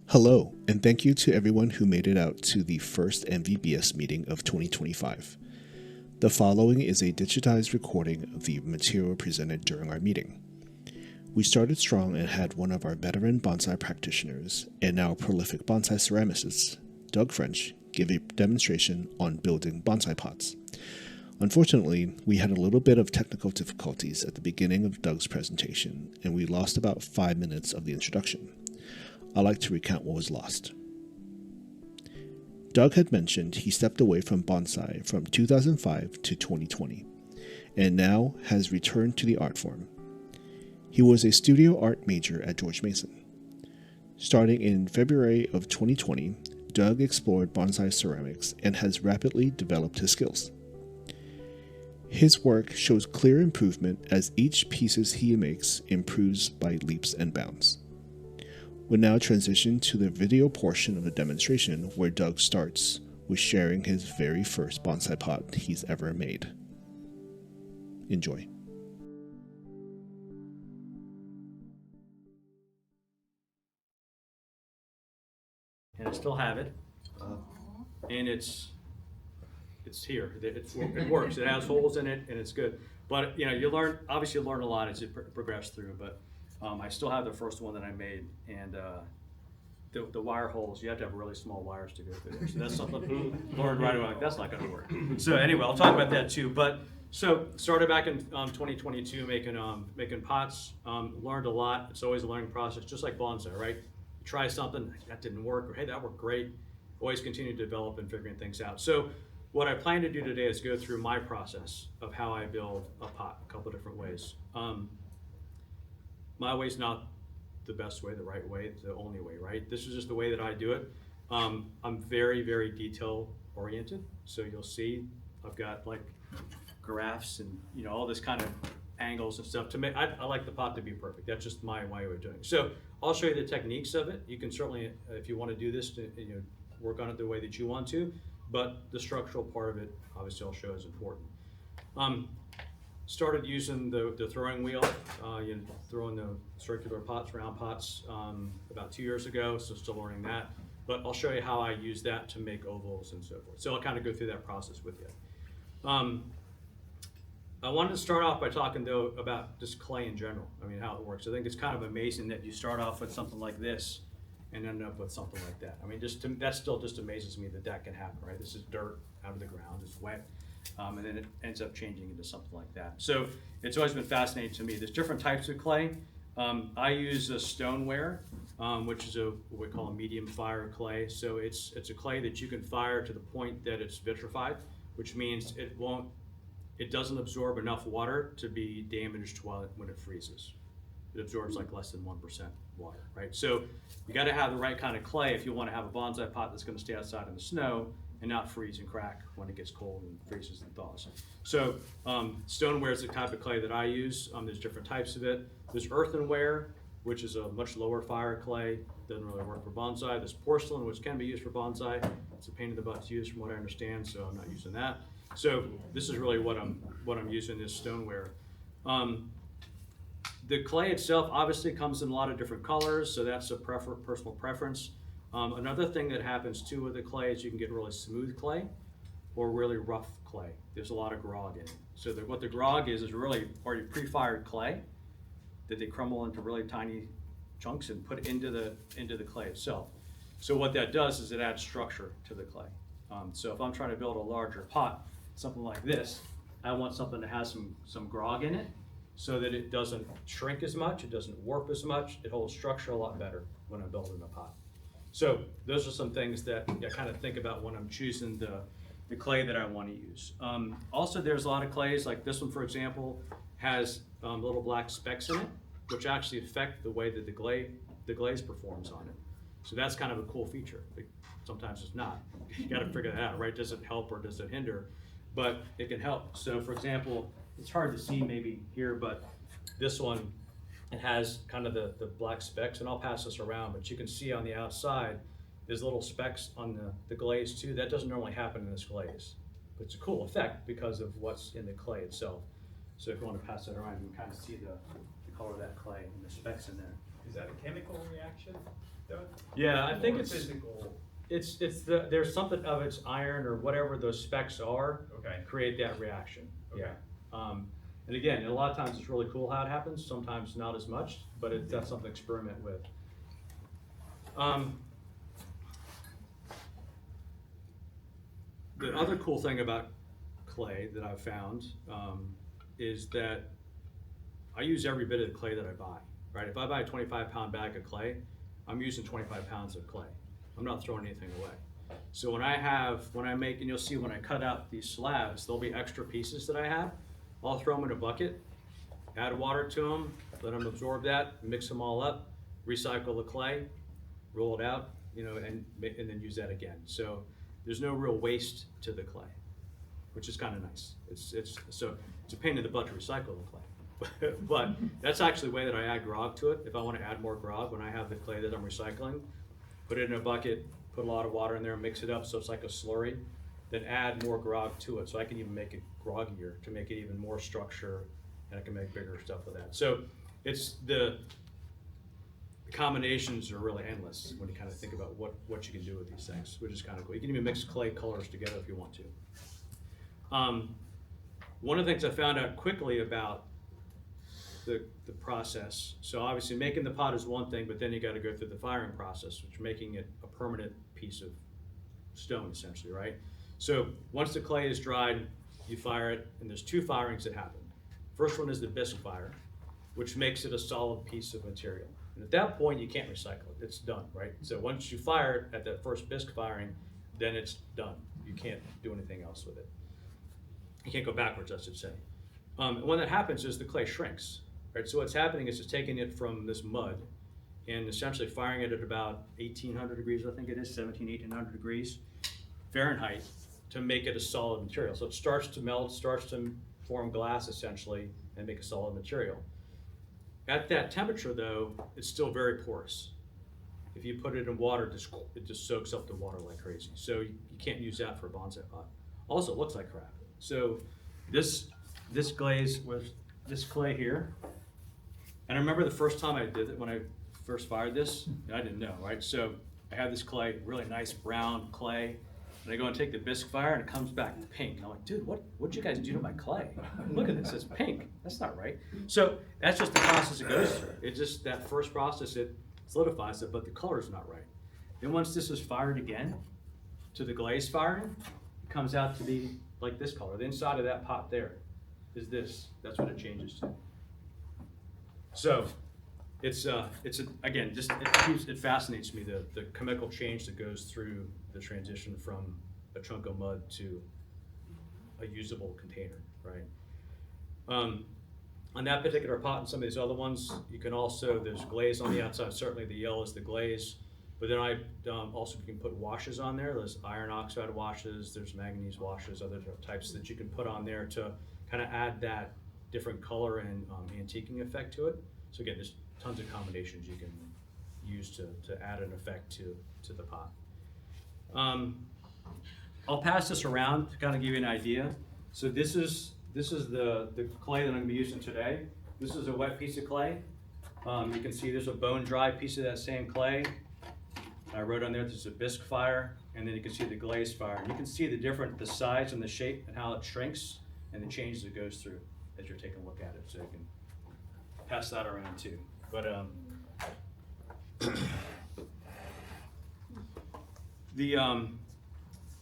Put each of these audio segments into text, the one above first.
Hello, and thank you to everyone who made it out to the first NVBS meeting of 2025. The following is a digitized recording of the material presented during our meeting. We started strong and had one of our veteran bonsai practitioners and now prolific bonsai ceramicists, Doug French, give a demonstration on building bonsai pots. Unfortunately, we had a little bit of technical difficulties at the beginning of Doug's presentation, and we lost about 5 minutes of the introduction. I'd like to recount what was lost. Doug had mentioned he stepped away from bonsai from 2005 to 2020, and now has returned to the art form. He was a studio art major at George Mason. Starting in February of 2020, Doug explored bonsai ceramics and has rapidly developed his skills. His work shows clear improvement as each pieces he makes improves by leaps and bounds. We'll now transition to the video portion of the demonstration where Doug starts with sharing his very first bonsai pot he's ever made. Enjoy. And I still have it, and it's here. It works. It has holes in it, and it's good. But you learn a lot as you progress through. But I still have the first one that I made, and the wire holes, you have to have really small wires to go through there. So that's something I learned right away. Like, that's not going to work. So anyway, I'll talk about that too. But so started back in 2022 making pots. Learned a lot. It's always a learning process, just like bonsai, right? You try something that didn't work, or hey, that worked great. Always continue to develop and figuring things out. So what I plan to do today is go through my process of how I build a pot, a couple different ways. My way's not the best way, the right way, the only way, right? This is just the way that I do it. I'm very, very detail oriented. So you'll see I've got like graphs and all this kind of angles and stuff to make. I like the pot to be perfect. That's just my way of doing it. So I'll show you the techniques of it. You can certainly, if you want to do this, work on it the way that you want to, but the structural part of it, obviously I'll show is important. Started using the throwing wheel, throwing the circular pots, round pots, about 2 years ago, so still learning that. But I'll show you how I use that to make ovals and so forth. So I'll kind of go through that process with you. I wanted to start off by talking though about just clay in general. I mean, how it works. I think it's kind of amazing that you start off with something like this and end up with something like that. I mean, that still just amazes me that can happen, right? This is dirt out of the ground, it's wet. And then it ends up changing into something like that. So it's always been fascinating to me. There's different types of clay. I use a stoneware, which is what we call a medium fire clay. So it's a clay that you can fire to the point that it's vitrified, which means it doesn't absorb enough water to be damaged when it freezes. It absorbs like less than 1% water, right? So you got to have the right kind of clay if you want to have a bonsai pot that's going to stay outside in the snow and not freeze and crack when it gets cold and freezes and thaws. So stoneware is the type of clay that I use. There's different types of it. There's earthenware, which is a much lower fire clay. Doesn't really work for bonsai. There's porcelain, which can be used for bonsai. It's a pain in the butt to use from what I understand, so I'm not using that. So this is really what I'm using, is stoneware. The clay itself obviously comes in a lot of different colors, so that's a personal preference. Another thing that happens too with the clay is you can get really smooth clay or really rough clay. There's a lot of grog in it. So what the grog is really already pre-fired clay that they crumble into really tiny chunks and put into the clay itself. So what that does is it adds structure to the clay. So if I'm trying to build a larger pot, something like this, I want something that has some grog in it so that it doesn't shrink as much, it doesn't warp as much, it holds structure a lot better when I'm building a pot. So those are some things that I kind of think about when I'm choosing the clay that I want to use. Also, there's a lot of clays, like this one, for example, has little black specks in it, which actually affect the way that the glaze performs on it. So that's kind of a cool feature. Sometimes it's not. You got to figure that out, right? Does it help or does it hinder? But it can help. So for example, it's hard to see maybe here, but this one, it has kind of the black specks, and I'll pass this around, but you can see on the outside, there's little specks on the glaze too. That doesn't normally happen in this glaze, but it's a cool effect because of what's in the clay itself. So if you want to pass that around, you can kind of see the color of that clay and the specks in there. Is that a chemical reaction, Doug? Yeah, I think Or it's physical. there's something of its iron or whatever those specs are, Okay. create that reaction. Okay. Yeah. And again, a lot of times it's really cool how it happens, sometimes not as much, but that's something to experiment with. The other cool thing about clay that I've found is that I use every bit of the clay that I buy, right? If I buy a 25-pound bag of clay, I'm using 25 pounds of clay. I'm not throwing anything away. So when I make, and you'll see when I cut out these slabs, there'll be extra pieces that I have. I'll throw them in a bucket, add water to them, let them absorb that, mix them all up, recycle the clay, roll it out, and then use that again. So there's no real waste to the clay, which is kind of nice. It's a pain in the butt to recycle the clay, but that's actually the way that I add grog to it. If I want to add more grog, when I have the clay that I'm recycling, put it in a bucket, put a lot of water in there, mix it up so it's like a slurry, then add more grog to it. So I can even make it groggier to make it even more structure, and I can make bigger stuff with that. So it's the combinations are really endless when you kind of think about what you can do with these things, which is kind of cool. You can even mix clay colors together if you want to. One of the things I found out quickly about the process, so obviously making the pot is one thing, but then you got to go through the firing process, which is making it a permanent piece of stone essentially, right? So once the clay is dried, you fire it, and there's two firings that happen. First one is the bisque fire, which makes it a solid piece of material. And at that point, you can't recycle it. It's done, right? So once you fire it at that first bisque firing, then it's done. You can't do anything else with it. You can't go backwards, I should say. And when that happens is the clay shrinks, right? So what's happening is it's taking it from this mud and essentially firing it at about 1800 degrees, I think it is, 1800 degrees Fahrenheit, to make it a solid material. So it starts to melt, starts to form glass essentially, and make a solid material. At that temperature though, it's still very porous. If you put it in water, it just soaks up the water like crazy. So you can't use that for a bonsai pot. Also, it looks like crap. So this glaze was this clay here. And I remember the first time I did it, when I first fired this, I didn't know, right? So I had this clay, really nice brown clay, and I go and take the bisque fire and it comes back pink. I'm like, dude, what'd you guys do to my clay? Look at this, it's pink. That's not right. So that's just the process it goes through. It's just that first process, it solidifies it, but the color's not right. Then once this is fired again to the glaze firing, it comes out to be like this color. The inside of that pot there is this. That's what it changes to. So again, just it fascinates me, the chemical change that goes through the transition from a chunk of mud to a usable container, right? On that particular pot and some of these other ones, you can also, there's glaze on the outside, certainly the yellow is the glaze, but then also you can put washes on there. There's iron oxide washes, there's manganese washes, other types that you can put on there to kind of add that different color and antiquing effect to it. So again, there's tons of combinations you can use to add an effect to the pot. I'll pass this around to kind of give you an idea. So this is the clay that I'm going to be using today. This is a wet piece of clay. You can see there's a bone dry piece of that same clay. I wrote on there there's a bisque fire, and then you can see the glaze fire. And you can see the size and the shape and how it shrinks and the changes it goes through as you're taking a look at it. So you can pass that around too. But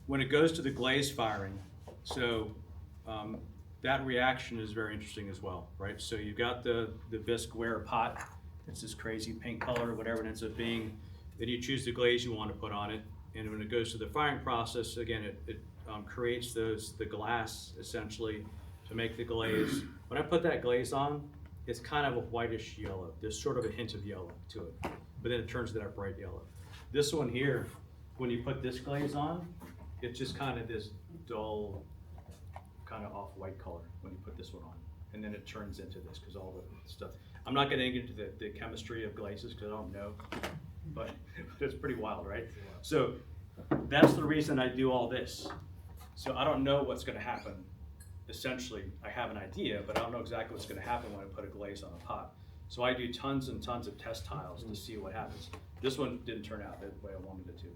when it goes to the glaze firing, so that reaction is very interesting as well, right? So you've got the bisque ware pot. It's this crazy pink color, whatever it ends up being. Then you choose the glaze you want to put on it, and when it goes to the firing process, again, it creates the glass essentially to make the glaze. When I put that glaze on, it's kind of a whitish yellow. There's sort of a hint of yellow to it, but then it turns to that bright yellow. This one here, when you put this glaze on, it's just kind of this dull, kind of off-white color when you put this one on. And then it turns into this because all the stuff. I'm not getting into the chemistry of glazes because I don't know, but it's pretty wild, right? So that's the reason I do all this. So I don't know what's going to happen essentially, I have an idea, but I don't know exactly what's gonna happen when I put a glaze on a pot. So I do tons and tons of test tiles to see what happens. This one didn't turn out the way I wanted it to.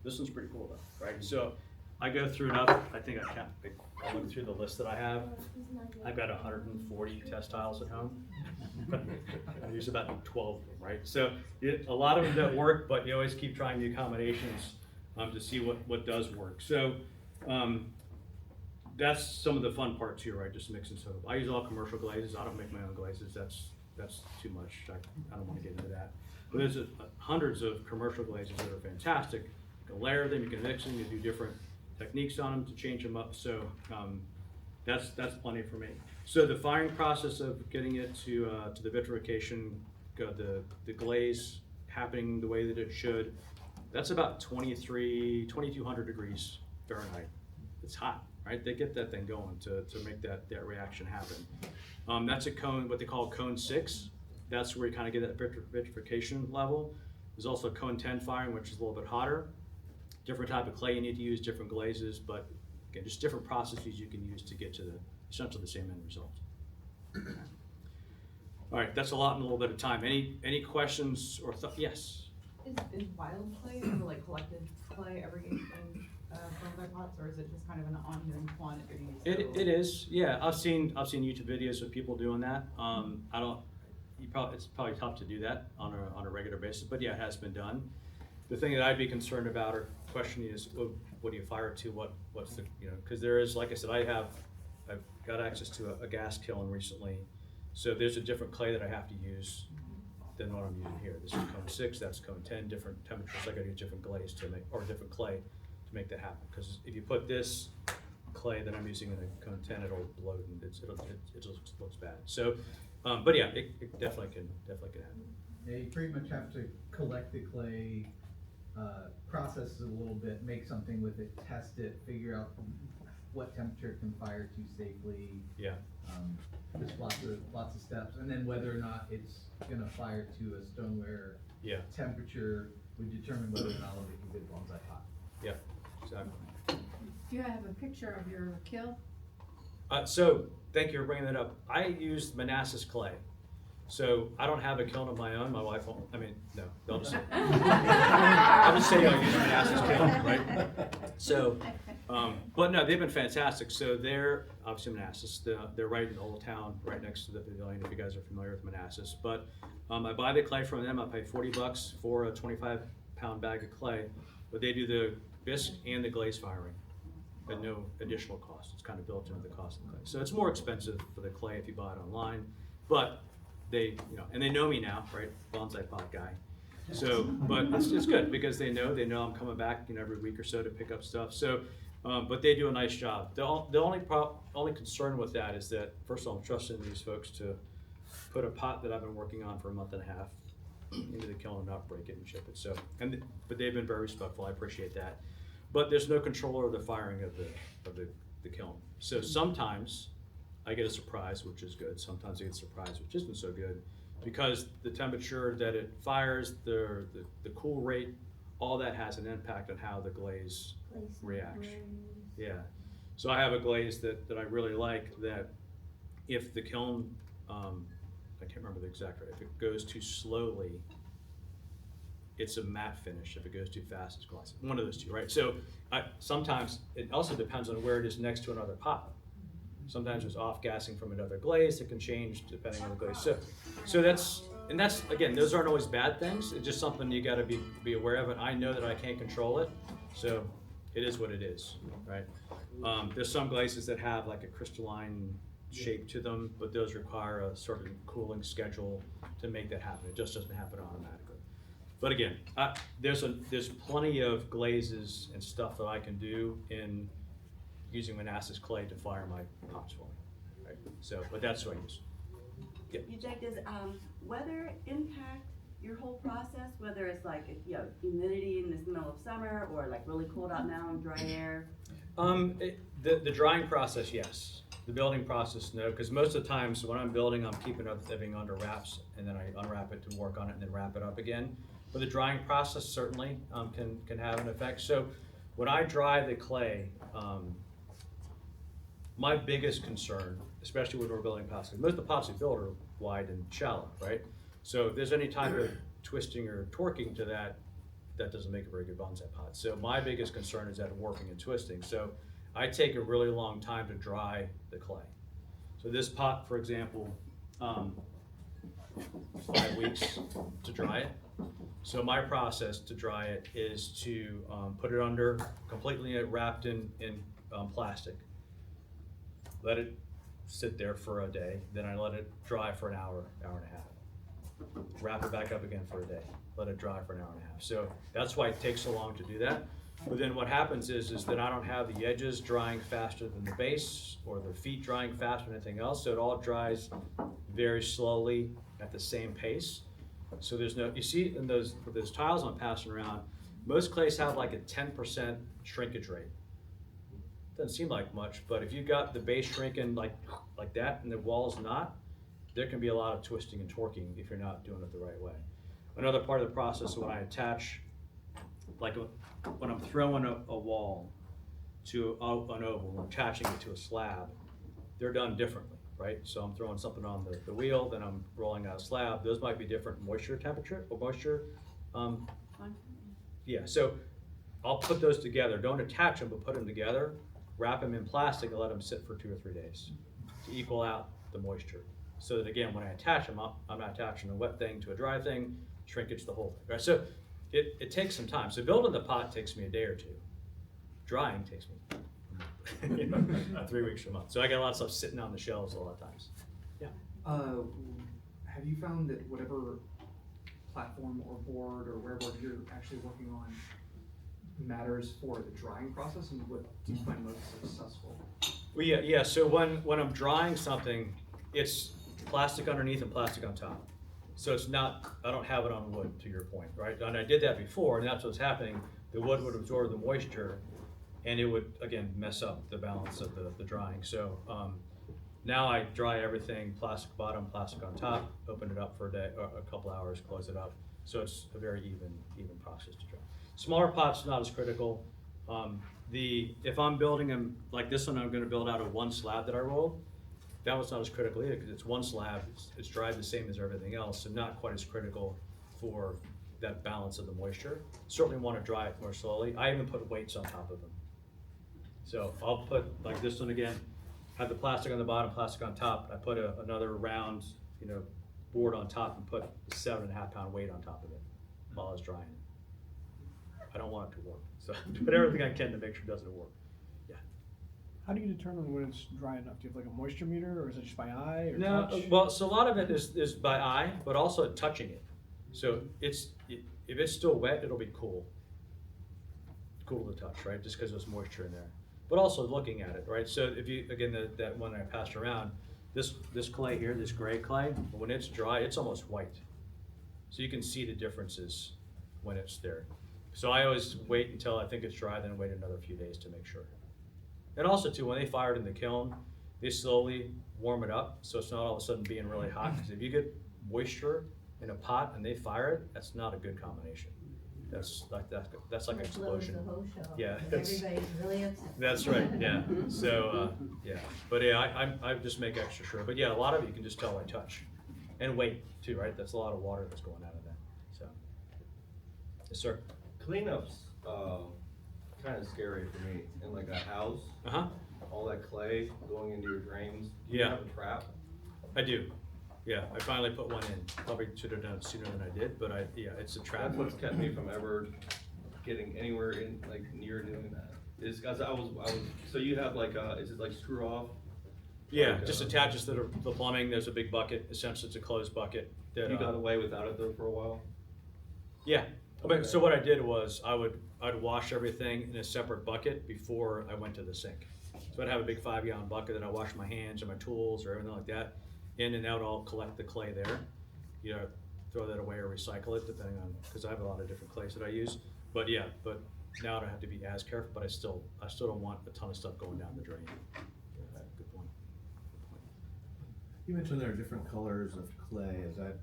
This one's pretty cool though, right? So I go through it up, I think I look through the list that I have. I've got 140 test tiles at home. I use about 12 of them, right? So a lot of them don't work, but you always keep trying new combinations to see what does work. So that's some of the fun parts here, right? Just mixing soap. I use all commercial glazes. I don't make my own glazes. That's too much. I don't want to get into that. But there's hundreds of commercial glazes that are fantastic. You can layer them, you can mix them, you can do different techniques on them to change them up. So that's plenty for me. So the firing process of getting it to the vitrification, the glaze happening the way that it should, that's about 2200 degrees Fahrenheit. It's hot, right? They get that thing going to make that reaction happen. That's a cone, what they call cone 6. That's where you kind of get that vitrification level. There's also cone 10 firing, which is a little bit hotter. Different type of clay you need to use, different glazes, but again, just different processes you can use to get to essentially the same end result. All right, that's a lot in a little bit of time. Any questions or yes? Is wild clay or like collected clay ever used in bonsai pots, or is it just kind of an ongoing quantity? It is, yeah. I've seen YouTube videos of people doing that. It's probably tough to do that on a regular basis, but yeah, it has been done. The thing that I'd be concerned about or questioning is, what do you fire to? What's the, because there is, like I said, I've got access to a gas kiln recently, so there's a different clay that I have to use than what I'm using here. This is cone 6, that's cone 10, different temperatures. I got to use different glaze to make, or different clay to make that happen. Because if you put this clay that I'm using in a cone 10, it'll bloat and it just looks bad. So, but yeah, it definitely can happen. Yeah, you pretty much have to collect the clay, process it a little bit, make something with it, test it, figure out what temperature it can fire to safely. Yeah. Just lots of steps, and then whether or not it's gonna fire to a stoneware temperature would determine whether or not it'll make a good bonsai pot. Yeah, exactly. Do you have a picture of your kiln? So thank you for bringing that up. I used Manassas clay. So I don't have a kiln of my own. My wife won't. I mean, no. I'll just say I use Manassas kiln, right? So, but no, they've been fantastic. So they're obviously Manassas. They're right in Old Town, right next to the pavilion. If you guys are familiar with Manassas, but I buy the clay from them. I pay $40 for a 25-pound bag of clay, but they do the bisque and the glaze firing at no additional cost. It's kind of built into the cost of the clay. So it's more expensive for the clay if you buy it online, but they, and they know me now, right? Bonsai pot guy. So, but it's good because they know I'm coming back, every week or so to pick up stuff. So, but they do a nice job. The only concern with that is that, first of all, I'm trusting these folks to put a pot that I've been working on for a month and a half into the kiln and not break it and ship it. So, but they've been very respectful. I appreciate that. But there's no control over the firing of the kiln. So sometimes I get a surprise, which is good. Sometimes I get a surprise, which isn't so good, because the temperature that it fires, the cool rate, all that has an impact on how the glaze reacts. Yeah. So I have a glaze that I really like, that if the kiln, I can't remember the exact rate, if it goes too slowly, it's a matte finish. If it goes too fast, it's glossy. One of those two, right? So sometimes it also depends on where it is next to another pot. Sometimes there's off-gassing from another glaze that can change depending on the glaze. So that's again, those aren't always bad things. It's just something you gotta be aware of, and I know that I can't control it, so it is what it is, right? There's some glazes that have like a crystalline shape to them, but those require a sort of cooling schedule to make that happen. It just doesn't happen automatically. But again, there's plenty of glazes and stuff that I can do in using Manassas clay to fire my pots for me, right? So, but that's what I use. Yeah. Jack, does weather impact your whole process? Whether it's like humidity in the middle of summer, or like really cold out now and dry air? The drying process, yes. The building process, no, because most of the times when I'm building, I'm keeping everything under wraps, and then I unwrap it to work on it, and then wrap it up again. But the drying process certainly can have an effect. So when I dry the clay, my biggest concern, especially when we're building pots, 'cause most of the pots we build are wide and shallow, right? So if there's any type of twisting or torquing to that, that doesn't make a very good bonsai pot. So my biggest concern is that warping and twisting. So I take a really long time to dry the clay. So this pot, for example, 5 weeks to dry it. So my process to dry it is to put it under, completely wrapped in plastic. Let it sit there for a day, then I let it dry for an hour, hour and a half. Wrap it back up again for a day, let it dry for an hour and a half. So that's why it takes so long to do that. But then what happens is that I don't have the edges drying faster than the base or the feet drying faster than anything else. So it all dries very slowly at the same pace. So there's no, you see in those tiles I'm passing around, most clays have like a 10% shrinkage rate. Doesn't seem like much, but if you got the base shrinking like that and the wall's not, there can be a lot of twisting and torquing if you're not doing it the right way. Another part of the process when I attach, like when I'm throwing a wall to an oval, I'm attaching it to a slab, they're done differently, right? So I'm throwing something on the wheel, then I'm rolling out a slab. Those might be different moisture temperature or moisture. Yeah, so I'll put those together. Don't attach them, but put them together. Wrap them in plastic and let them sit for 2 or 3 days to equal out the moisture. So that again, when I attach them up, I'm not attaching a wet thing to a dry thing, shrinkage the whole thing, right? So it takes some time. So building the pot takes me a day or two. Drying takes me 3 weeks or a month. So I got a lot of stuff sitting on the shelves a lot of times. Yeah. Have you found that whatever platform or board or wherever you're actually working on matters for the drying process, and what do you find most successful? Well, yeah. So when I'm drying something, it's plastic underneath and plastic on top. So it's not, I don't have it on wood, to your point, right? And I did that before, and that's what's happening. The wood would absorb the moisture, and it would, again, mess up the balance of the drying. So now I dry everything, plastic bottom, plastic on top, open it up for a day, or a couple hours, close it up. So it's a very even process to dry. Smaller pots, not as critical. If I'm building them, like this one I'm gonna build out of one slab that I rolled, that was not as critical either, because it's one slab, it's dried the same as everything else, so not quite as critical for that balance of the moisture. Certainly want to dry it more slowly. I even put weights on top of them. So I'll put, like this one again, have the plastic on the bottom, plastic on top. I put another round, board on top and put a 7.5 pound weight on top of it while I was drying it. I don't want it to work, so I do everything I can to make sure it doesn't work. How do you determine when it's dry enough? Do you have like a moisture meter, or is it just by eye or No, touch? well, so a lot of it is by eye, but also touching it. So if it's still wet, it'll be cool to touch, right? Just because there's moisture in there. But also looking at it, right? So if you, again, that one I passed around, this clay here, this gray clay, when it's dry, it's almost white. So you can see the differences when it's there. So I always wait until I think it's dry, then wait another few days to make sure. And also too, when they fire it in the kiln, they slowly warm it up, so it's not all of a sudden being really hot. Because if you get moisture in a pot and they fire it, that's not a good combination. That's like an explosion. Yeah, Everybody's really upset. That's right. Yeah. So yeah, but yeah, I just make extra sure. But yeah, a lot of it you can just tell by touch, and weight too, right? That's a lot of water that's going out of that. So, yes, sir. Cleanups kind of scary for me. In like a house, all that clay going into your drains. Do you have a trap? I do. Yeah, I finally put one in. Probably should have done it sooner than I did, but yeah, it's a trap. That's what's kept me from ever getting anywhere in near doing that. Is because I was. So you have like is it like screw off? Yeah, like, just attaches to the plumbing. There's a big bucket. Essentially, it's a closed bucket. That, you got away without it though for a while. Yeah. Okay. So what I did was I'd wash everything in a separate bucket before I went to the sink. So I'd have a big 5-gallon bucket that I wash my hands or my tools or everything like that. In and out, I'll collect the clay there. Throw that away or recycle it, depending on, because I have a lot of different clays that I use. But yeah, but now I don't have to be as careful, but I still don't want a ton of stuff going down the drain. Yeah, good point. You mentioned there are different colors of clay. Is that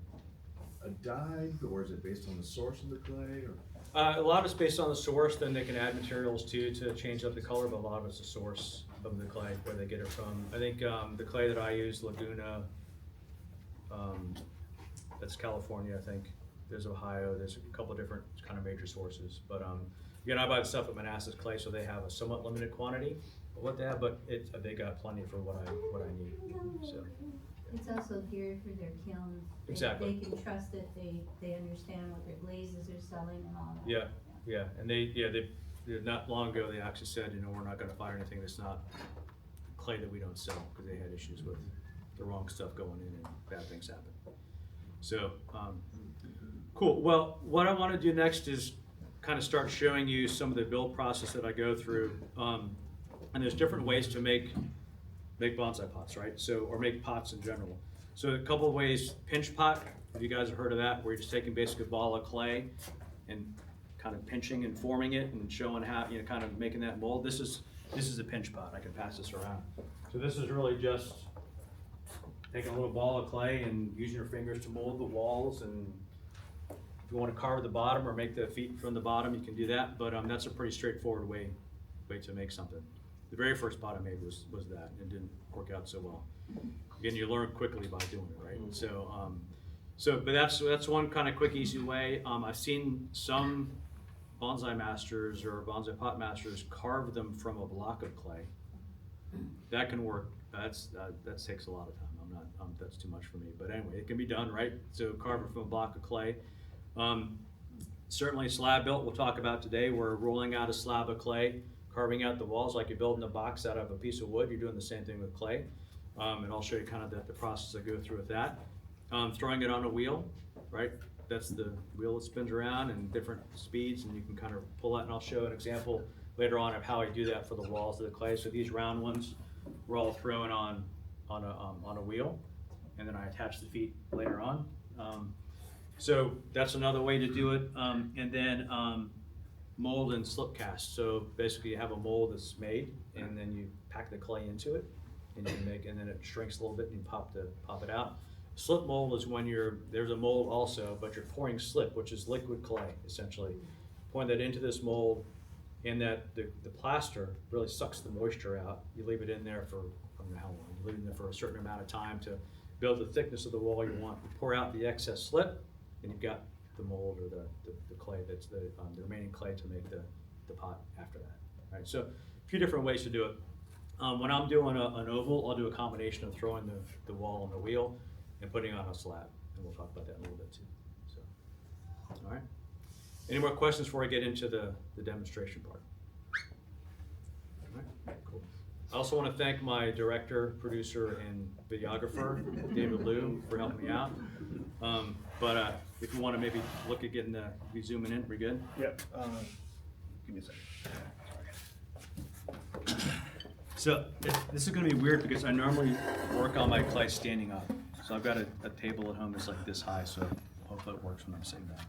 a dyed, or is it based on the source of the clay? Or? A lot of it's based on the source, then they can add materials too to change up the color, but a lot of it's the source of the clay, where they get it from. I think the clay that I use, Laguna, that's California, I think. There's Ohio, there's a couple of different kind of major sources. But again, I buy the stuff at Manassas Clay, so they have a somewhat limited quantity of what they have, but they got plenty for what I need. So. It's also here for their kilns. Exactly. They can trust it, they understand what their glazes are selling and all that. Yeah, and they not long ago, they actually said, we're not gonna fire anything that's not clay that we don't sell, because they had issues with the wrong stuff going in and bad things happen. So, cool. Well, what I wanna do next is kind of start showing you some of the build process that I go through. And there's different ways to make bonsai pots, right? So, or make pots in general. So a couple of ways: pinch pot, if you guys have heard of that, where you're just taking basically a ball of clay and kind of pinching and forming it and showing how, kind of making that mold. This is a pinch pot. I can pass this around. So this is really just taking a little ball of clay and using your fingers to mold the walls. And if you want to carve the bottom or make the feet from the bottom, you can do that. But that's a pretty straightforward way to make something. The very first pot I made was that. It didn't work out so well. Again, you learn quickly by doing it, right? So, but that's one kind of quick, easy way. I've seen some bonsai masters or bonsai pot masters carve them from a block of clay. That can work. That takes a lot of time. That's too much for me. But anyway, it can be done, right? So carve it from a block of clay. Certainly slab built, we'll talk about today. We're rolling out a slab of clay, carving out the walls like you're building a box out of a piece of wood. You're doing the same thing with clay. And I'll show you kind of the process I go through with that. Throwing it on a wheel, right? That's the wheel that spins around and different speeds, and you can kind of pull that. And I'll show an example later on of how I do that for the walls of the clay. So these round ones, we're all thrown on a wheel, and then I attach the feet later on. So that's another way to do it. And then mold and slip cast. So basically, you have a mold that's made, and then you pack the clay into it, and then it shrinks a little bit, and you pop it out. Slip mold is when there's a mold also, but you're pouring slip, which is liquid clay, essentially. Pouring that into this mold, and that the plaster really sucks the moisture out. You leave it in there for, I don't know how long, you leave it in there for a certain amount of time to build the thickness of the wall you want. You pour out the excess slip, and you've got the mold or the clay, that's the remaining clay to make the pot after that. Right? So a few different ways to do it. When I'm doing an oval, I'll do a combination of throwing the wall on the wheel and putting on a slab, and we'll talk about that in a little bit too. So, all right. Any more questions before I get into the demonstration part? All right, cool. I also want to thank my director, producer, and videographer, David Liu, for helping me out. But if you want to maybe look at getting we zooming in, we good? Yep. Give me a second. So this is going to be weird because I normally work on my clay standing up. So I've got a table at home that's like this high, so hopefully it works when I'm sitting down.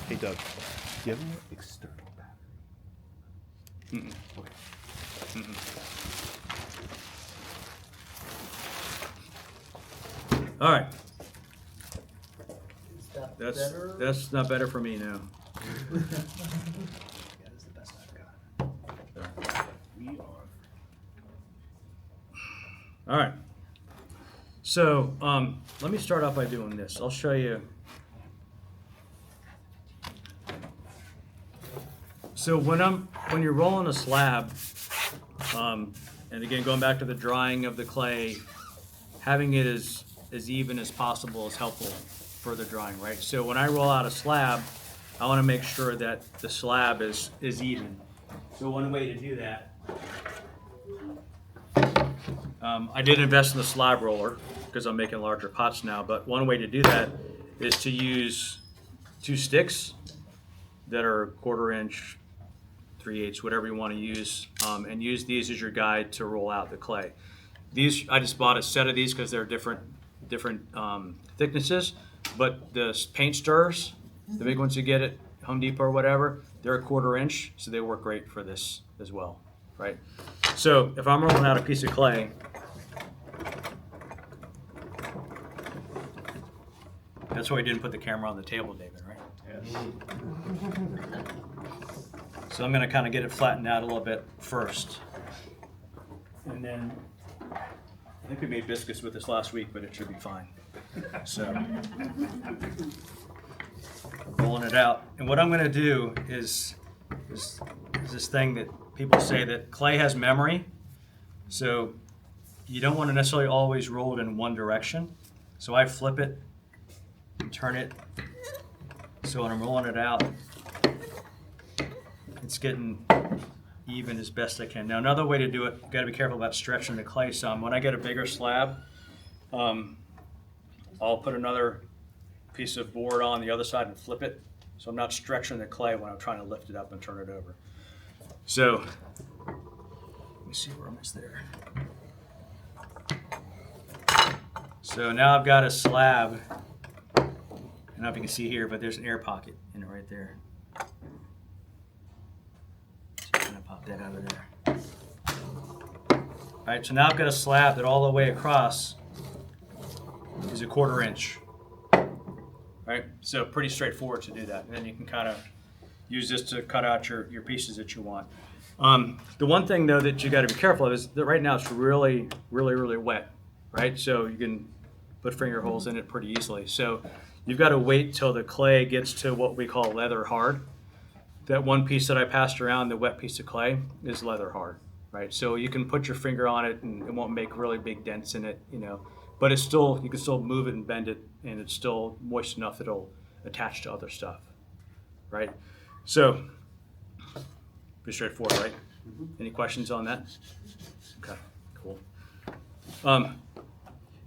Hey Doug, do you have any external battery? Okay. All right. Is that better? That's not better for me now. That is the best I've got. We are. All right. So let me start off by doing this. I'll show you. So when you're rolling a slab, and again going back to the drying of the clay, having it as even as possible is helpful for the drying, right? So when I roll out a slab, I want to make sure that the slab is even. So one way to do that. I did invest in the slab roller because I'm making larger pots now, but one way to do that is to use 2 sticks that are 1/4 inch, 3/8, whatever you want to use, and use these as your guide to roll out the clay. These, I just bought a set of these because they're different thicknesses, but the paint stirrers, the big ones you get at Home Depot or whatever, they're 1/4 inch, so they work great for this as well, right? So if I'm rolling out a piece of clay, That's why we didn't put the camera on the table, David, right? So I'm gonna kind of get it flattened out a little bit first. And then, I think we made biscuits with this last week, but it should be fine. So, rolling it out. And what I'm gonna do is this thing that people say that clay has memory. So you don't want to necessarily always roll it in one direction. So I flip it and turn it. So when I'm rolling it out, it's getting even as best I can. Now another way to do it, you got to be careful about stretching the clay some. When I get a bigger slab, I'll put another piece of board on the other side and flip it. So I'm not stretching the clay when I'm trying to lift it up and turn it over. So let me see where I'm at there. So now I've got a slab. I don't know if you can see here, but there's an air pocket in it right there. So I'm gonna pop that out of there. All right, so now I've got a slab that all the way across is a 1/4 inch. Right, so pretty straightforward to do that. And then you can kind of use this to cut out your pieces that you want. The one thing though that you got to be careful of is that right now it's really, really, really wet, right? So you can put finger holes in it pretty easily. So you've got to wait till the clay gets to what we call leather hard. That one piece that I passed around, the wet piece of clay, is leather hard, right? So you can put your finger on it and it won't make really big dents in it, you know. But it's still, you can still move it and bend it, and it's still moist enough that it'll attach to other stuff, right? So, pretty straightforward, right? Any questions on that? Okay, cool.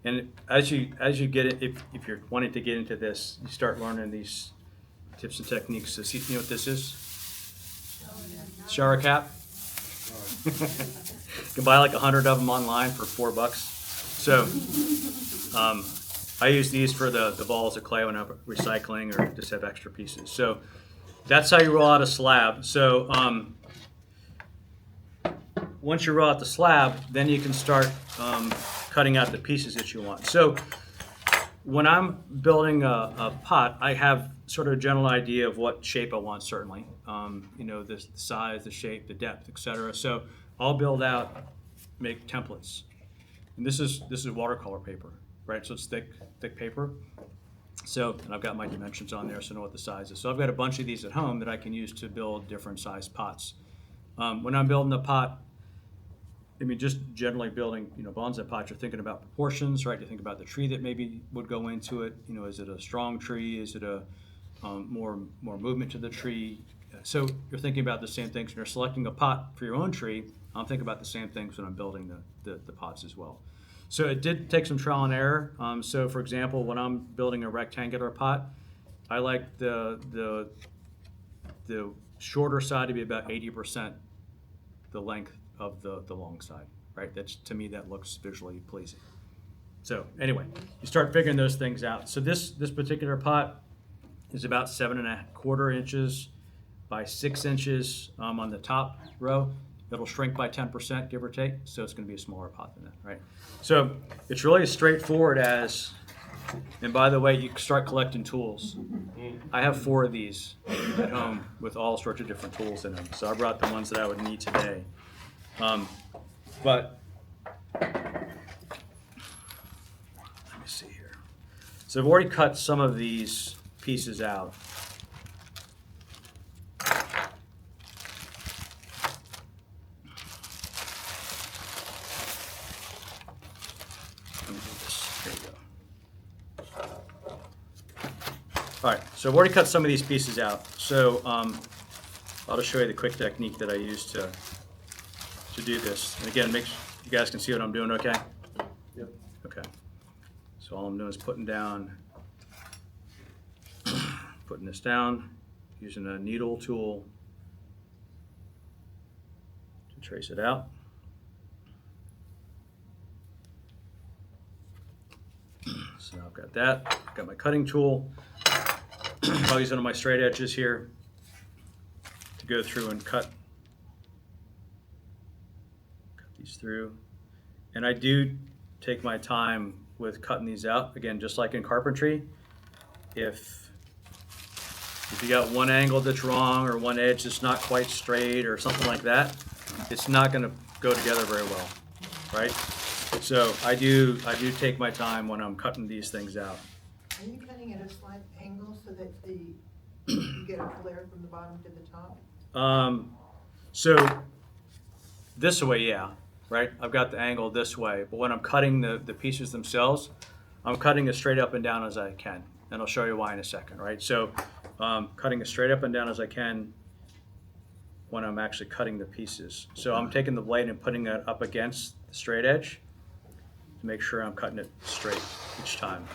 And as you get it, if you're wanting to get into this, you start learning these tips and techniques. So, see, you know what this is? Shower cap. You can buy like 100 of them online for $4. So I use these for the balls of clay when I'm recycling or just have extra pieces. So that's how you roll out a slab. So once you roll out the slab, then you can start cutting out the pieces that you want. So when I'm building a pot, I have sort of a general idea of what shape I want, certainly. You know, the size, the shape, the depth, etc. So I'll build out, make templates. And this is watercolor paper, right? So it's thick paper. So, and I've got my dimensions on there, so I know what the size is. So I've got a bunch of these at home that I can use to build different size pots. When I'm building a pot, I mean, just generally building, you know, bonsai pots, you're thinking about proportions, right? You think about the tree that maybe would go into it. You know, is it a strong tree? Is it a more movement to the tree? So you're thinking about the same things when you're selecting a pot for your own tree. I'm thinking about the same things when I'm building the pots as well. So it did take some trial and error. So for example, when I'm building a rectangular pot, I like the shorter side to be about 80% the length of the long side, right? That's, to me, that looks visually pleasing. So anyway, you start figuring those things out. So this particular pot is about 7¼ inches by 6 inches on the top row. It'll shrink by 10%, give or take, so it's going to be a smaller pot than that, right? So it's really as straightforward as, and by the way, you start collecting tools. I have 4 of these at home with all sorts of different tools in them, so I brought the ones that I would need today. But let me see here. So I've already cut some of these pieces out. All right, so I've already cut some of these pieces out. So I'll just show you the quick technique that I use to do this. And again, make sure you guys can see what I'm doing, okay? Yep. Okay. So all I'm doing is putting this down, using a needle tool to trace it out. So I've got that, got my cutting tool. I'll use one of my straight edges here to go through and cut these through. And I do take my time with cutting these out. Again, just like in carpentry, if you got one angle that's wrong or one edge that's not quite straight or something like that, it's not going to go together very well, right? So I do take my time when I'm cutting these things out. Are you cutting at a slight angle so that you get a flare from the bottom to the top? So this way, yeah, right? I've got the angle this way, but when I'm cutting the pieces themselves, I'm cutting as straight up and down as I can, and I'll show you why in a second, right? So cutting as straight up and down as I can when I'm actually cutting the pieces. So I'm taking the blade and putting it up against the straight edge to make sure I'm cutting it straight each time.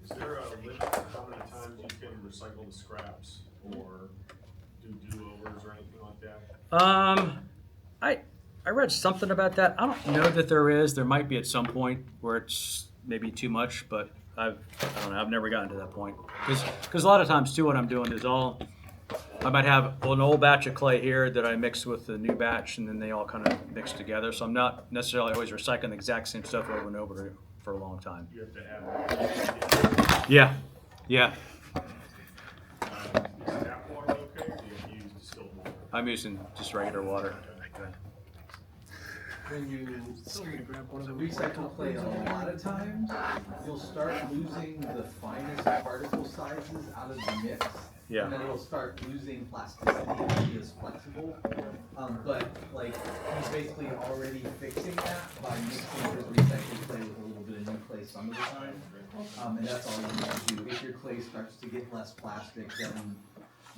Is there a limit to how many times you can recycle the scraps or do do-overs or anything like that? I read something about that. I don't know that there is. There might be at some point where it's maybe too much, but I don't know. I've never gotten to that point. Because a lot of times too, what I'm doing is I might have an old batch of clay here that I mix with the new batch, and then they all kind of mix together. So I'm not necessarily always recycling the exact same stuff over and over for a long time. You have to add. Yeah, yeah. Is tap water okay, or do you have to use distilled water? I'm using just regular water. When you recycle clay, a lot of times, you'll start losing the finest particle sizes out of the mix. Yeah. And then it'll start losing plasticity and be as flexible. But like, he's basically already fixing that by mixing his recycled clay with a little bit of new clay some of the time. And that's all you need to do. If your clay starts to get less plastic, then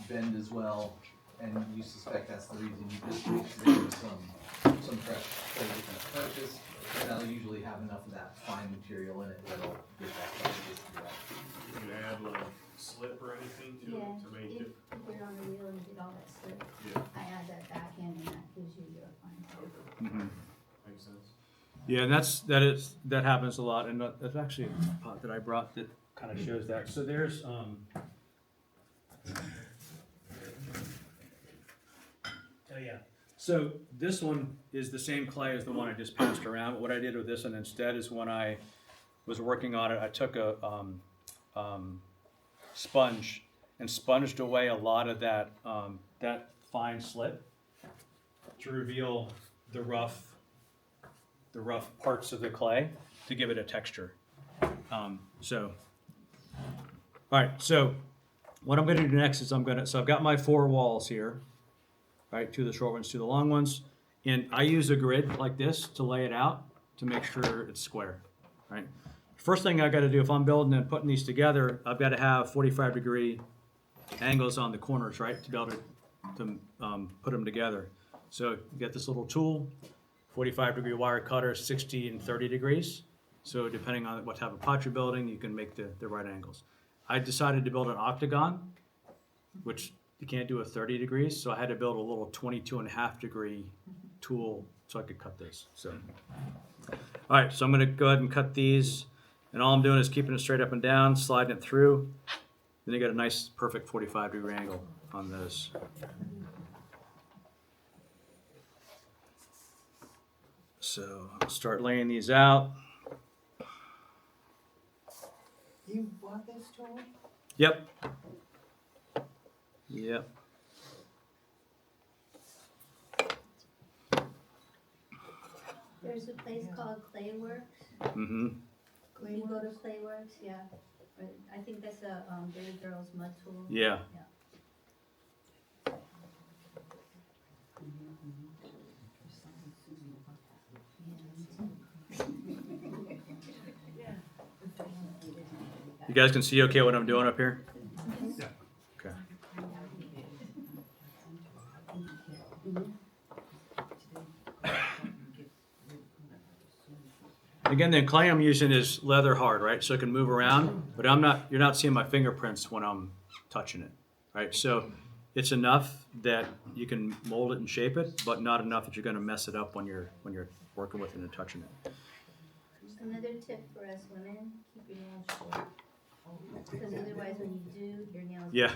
bend as well, and you suspect that's the reason, you just make sure there's some fresh clay you're gonna purchase, and that'll usually have enough of that fine material in it that'll get that plasticity out. You can add like slip or anything to it to make it. Put it on the wheel and get all that slip. Yeah. I add that back in and that gives you your fine. Mm-hmm. Makes sense. Yeah, and that happens a lot, and that's actually a pot that I brought that kind of shows that. So there's oh yeah. So this one is the same clay as the one I just passed around. But what I did with this one instead is when I was working on it, I took a sponge and sponged away a lot of that that fine slip to reveal the rough parts of the clay to give it a texture. So, all right. So, what I'm going to do next is so I've got my 4 walls here, right? 2 of the short ones, 2 of the long ones, and I use a grid like this to lay it out to make sure it's square, right? First thing I got to do if I'm building and putting these together, I've got to have 45-degree angles on the corners, right, to be able to put them together. So you get this little tool. 45-degree wire cutter, 60 and 30 degrees. So depending on what type of pot you're building, you can make the right angles. I decided to build an octagon, which you can't do at 30 degrees. So I had to build a little 22.5-degree tool so I could cut this. So, all right, so I'm gonna go ahead and cut these. And all I'm doing is keeping it straight up and down, sliding it through. Then you get a nice, perfect 45-degree angle on this. So I'll start laying these out. You bought this tool? Yep. Yep. There's a place called Clayworks. Mm-hmm. You go to Clayworks, yeah. I think that's a Dirty Girls mud tool. Yeah. You guys can see okay what I'm doing up here? Yeah. Okay. Again, the clay I'm using is leather hard, right? So it can move around, but you're not seeing my fingerprints when I'm touching it, right? So it's enough that you can mold it and shape it, but not enough that you're going to mess it up when you're working with it and touching it. Another tip for us women, keep your nails short. Because otherwise when you do, your nails Yeah.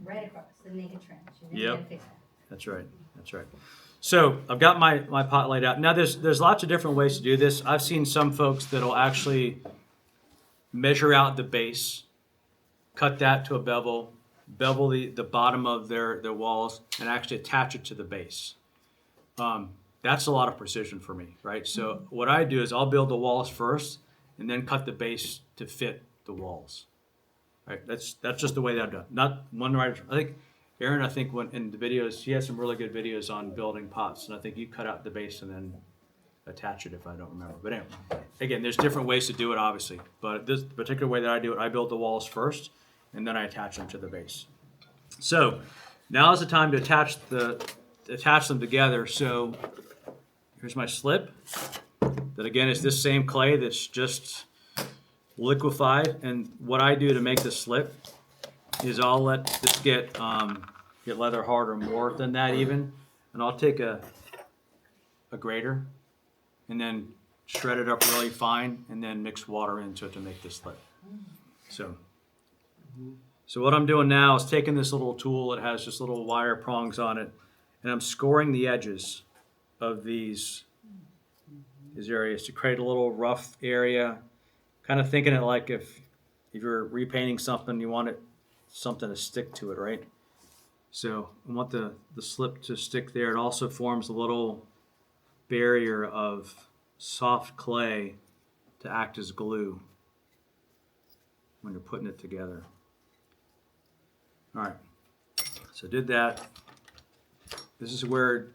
right across, then make a trench. You're Yep. gonna fix that. That's right. That's right. So I've got my pot laid out. Now there's lots of different ways to do this. I've seen some folks that'll actually measure out the base, cut that to a bevel the bottom of their walls, and actually attach it to the base. That's a lot of precision for me, right? So what I do is I'll build the walls first, and then cut the base to fit the walls. Right? That's just the way that I've done. Not one right. I think Aaron, when in the videos, he has some really good videos on building pots, and I think you cut out the base and then attach it, if I don't remember. But anyway, again, there's different ways to do it, obviously. But this particular way that I do it, I build the walls first, and then I attach them to the base. So now is the time to attach them together. So here's my slip. That again is this same clay that's just liquefied. And what I do to make the slip is I'll let this get leather hard or more than that even, and I'll take a grater and then shred it up really fine, and then mix water into it to make this slip. So what I'm doing now is taking this little tool that has just little wire prongs on it, and I'm scoring the edges of these areas to create a little rough area, kind of thinking it like if you're repainting something, you want something to stick to it, right? So I want the slip to stick there. It also forms a little barrier of soft clay to act as glue when you're putting it together. All right, so did that. This is where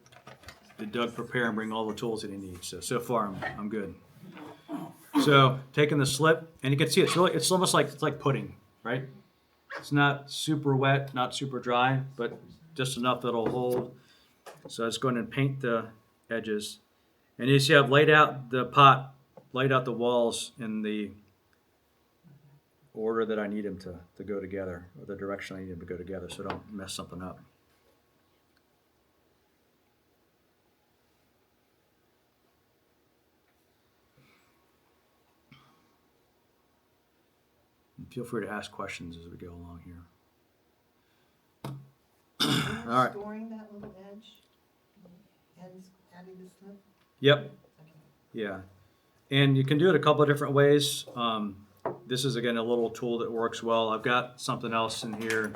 did Doug prepare and bring all the tools that he needs. So far I'm good. So taking the slip, and you can see it's almost like pudding, right? It's not super wet, not super dry, but just enough that it'll hold. So I was going to paint the edges. And you see I've laid out the pot, laid out the walls in the order that I need them to go together, or the direction I need them to go together, so I don't mess something up. And feel free to ask questions as we go along here. All right. Storing that little edge and adding the slip? Yep. Yeah. And you can do it a couple of different ways. This is, again, a little tool that works well. I've got something else in here.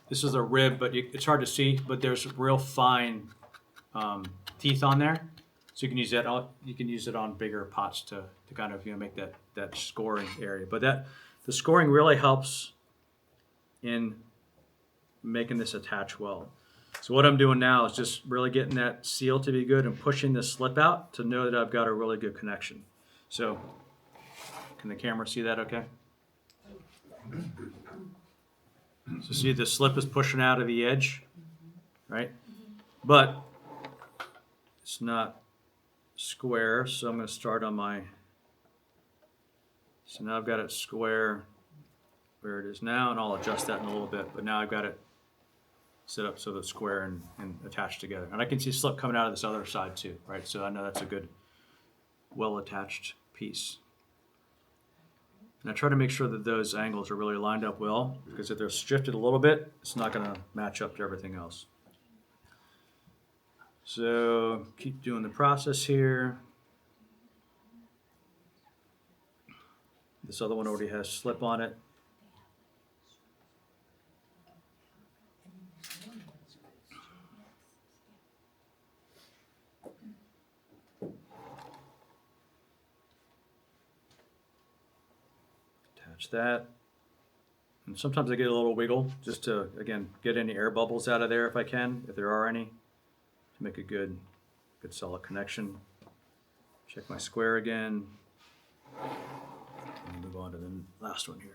This is a rib, but it's hard to see, but there's real fine teeth on there. So you can use that. You can use it on bigger pots to kind of make that scoring area. But the scoring really helps in making this attach well. So what I'm doing now is just really getting that seal to be good and pushing the slip out to know that I've got a really good connection. So can the camera see that okay? So see the slip is pushing out of the edge, right? But it's not square, so I'm going to start on so now I've got it square where it is now, and I'll adjust that in a little bit, but now I've got it set up so that it's square and attached together. And I can see slip coming out of this other side too, right? So I know that's a good, well-attached piece. And I try to make sure that those angles are really lined up well, because if they're shifted a little bit, it's not going to match up to everything else. So keep doing the process here. This other one already has slip on it. Attach that. And sometimes I get a little wiggle just to, again, get any air bubbles out of there if I can, if there are any, to make a good solid connection. Check my square again. And move on to the last one here.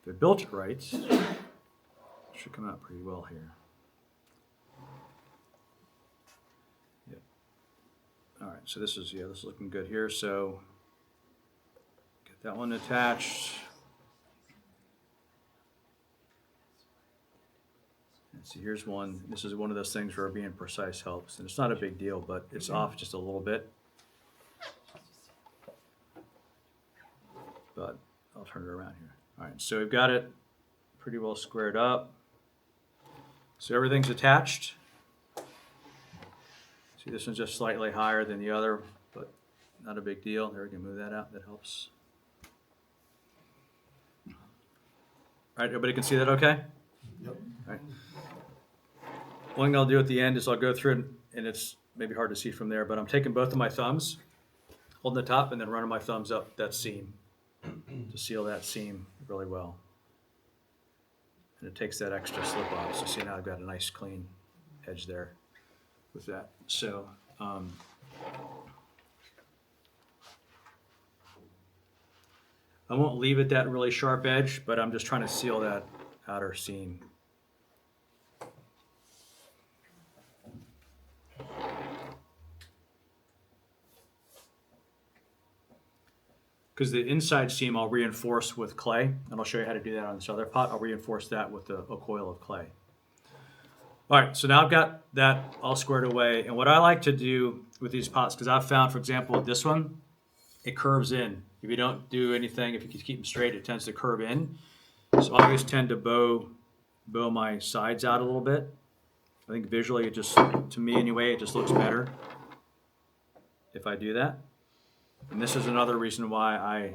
If I built it right, it should come out pretty well here. Yep. All right, so this is looking good here. So get that one attached. Let's see, here's one. This is one of those things where being precise helps, and it's not a big deal, but it's off just a little bit. But I'll turn it around here. All right, so we've got it pretty well squared up. So everything's attached. See, this one's just slightly higher than the other, but not a big deal. There, we can move that out. That helps. All right, everybody can see that okay? Yep. All right. One thing I'll do at the end is I'll go through it, and it's maybe hard to see from there, but I'm taking both of my thumbs, holding the top, and then running my thumbs up that seam to seal that seam really well. And it takes that extra slip off. So see, now I've got a nice clean edge there with that. So I won't leave it that really sharp edge, but I'm just trying to seal that outer seam. Because the inside seam I'll reinforce with clay, and I'll show you how to do that on this other pot. I'll reinforce that with a coil of clay. All right, so now I've got that all squared away. And what I like to do with these pots, because I've found, for example, with this one, it curves in. If you don't do anything, if you keep them straight, it tends to curve in. So I always tend to bow my sides out a little bit. I think visually it just, to me anyway, it just looks better if I do that. And this is another reason why I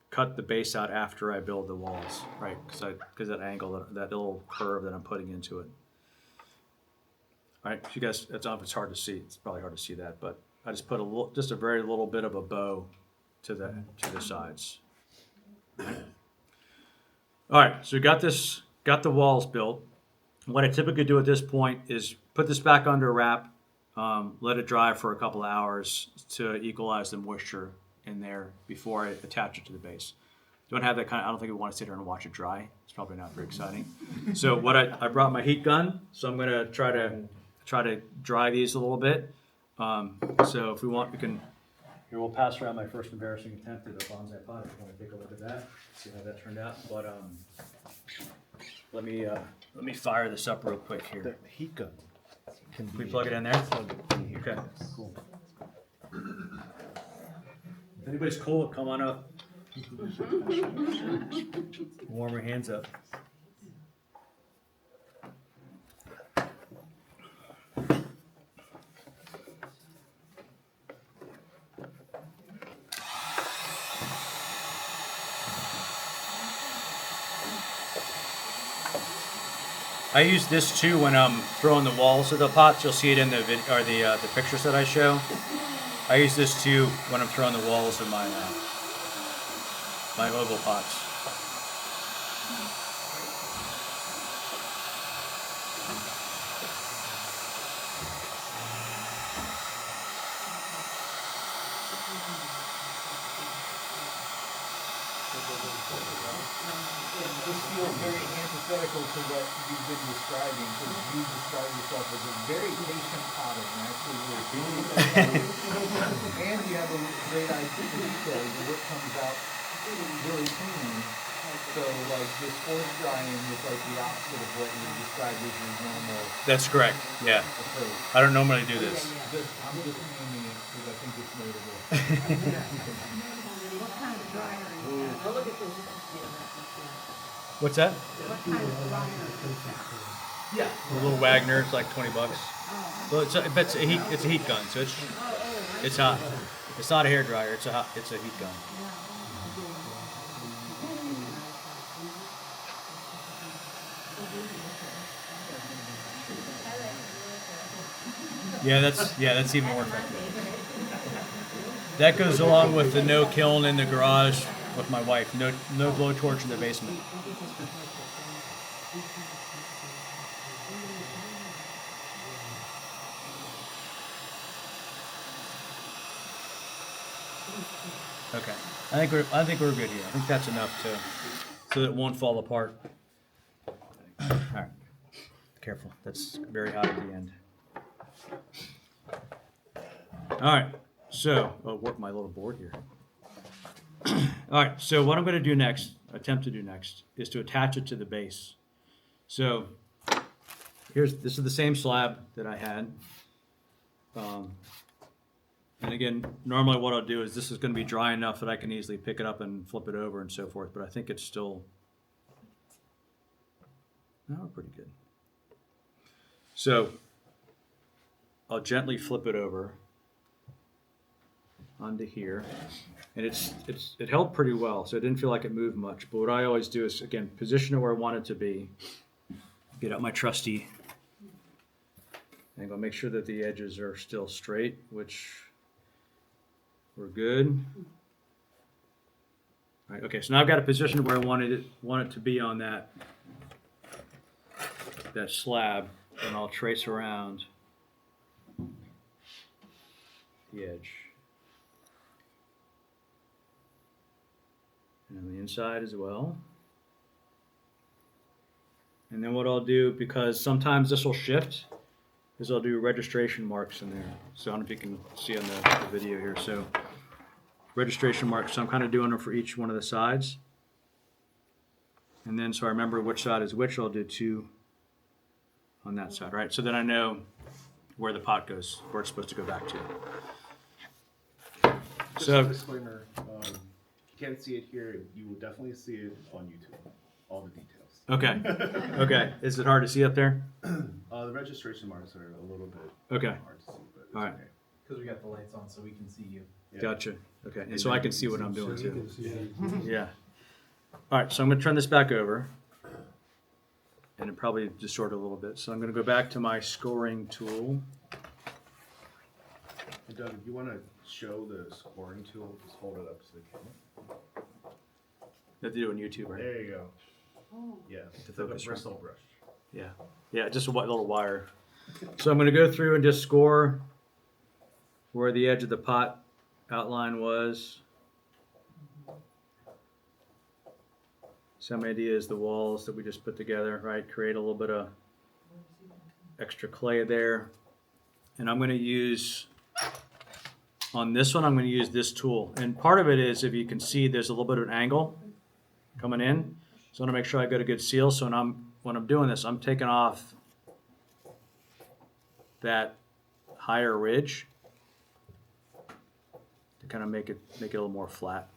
cut the base out after I build the walls, right? Because that angle, that little curve that I'm putting into it. All right, you guys, it's hard to see. It's probably hard to see that, but I just put just a very little bit of a bow to the sides. All right, so we got the walls built. What I typically do at this point is put this back under wrap. Let it dry for a couple of hours to equalize the moisture in there before I attach it to the base. Don't have that kind of, I don't think we want to sit here and watch it dry. It's probably not very exciting. So what I brought my heat gun, so I'm gonna try to dry these a little bit. So if we want, we can, here we'll pass around my first embarrassing attempt at a bonsai pot if you want to take a look at that, see how that turned out. But let me fire this up real quick here. The heat gun. Can we plug it in there? Okay, cool. If anybody's cold, come on up. Warm your hands up. I use this too when I'm throwing the walls of the pots. You'll see it in the the pictures that I show. I use this too when I'm throwing the walls of my my oval pots. This feels very antithetical to what you've been describing, because you describe yourself as a very patient potter, and actually and you have a great eye for detail. The work comes out really clean. So, like, this force drying is like the opposite of what you described as your normal. That's correct. Yeah. Approach. I don't normally do this. I'm just naming it because I think it's notable. What kind of dryer is that? Oh, look at this. What's that? What kind of dryer is that? Yeah. A little Wagner. It's like $20. Well, it's a heat gun, so it's hot. It's not a hair dryer. It's a heat gun. Yeah, that's even more effective. That goes along with the no kiln in the garage with my wife. No blowtorch in the basement. Okay, I think we're good here. I think that's enough so that it won't fall apart. All right, careful. That's very hot at the end. All right, so I'll work my little board here. All right, so what I'm going to do next, attempt to do next, is to attach it to the base. So this is the same slab that I had. And again, normally what I'll do is this is going to be dry enough that I can easily pick it up and flip it over and so forth, but I think it's still pretty good. So I'll gently flip it over onto here, and it held pretty well, so it didn't feel like it moved much. But what I always do is, again, position it where I want it to be, get out my trusty angle, make sure that the edges are still straight, which we're good. All right, okay, so now I've got a position where I want it to be on that slab, and I'll trace around the edge. And on the inside as well. And then what I'll do, because sometimes this will shift, is I'll do registration marks in there. So I don't know if you can see on the video here. So registration marks, so I'm kind of doing them for each one of the sides. And then so I remember which side is which, I'll do 2 on that side, right? So then I know where the pot goes, where it's supposed to go back to. Just a disclaimer, you can't see it here, you will definitely see it on YouTube, all the details. Okay. Okay. Is it hard to see up there? The registration marks are a little bit hard to see, but it's okay. Because we got the lights on, so we can see you. Yeah. Gotcha. Okay. And so I can see what I'm doing too. Yeah. All right. So I'm going to turn this back over, and it probably distort a little bit. So I'm going to go back to my scoring tool. And Doug, if you want to show the scoring tool, just hold it up to the camera. You have to do it on YouTube, right? There you go. Oh. Yeah, To it's like a focus, bristle brush. Yeah. Yeah, just a little wire. So I'm going to go through and just score where the edge of the pot outline was. Some ideas, the walls that we just put together, right? Create a little bit of extra clay there. And I'm going to use, on this one, I'm going to use this tool. And part of it is, if you can see, there's a little bit of an angle coming in. So I want to make sure I get a good seal. So when I'm doing this, I'm taking off that higher ridge to kind of make it a little more flat.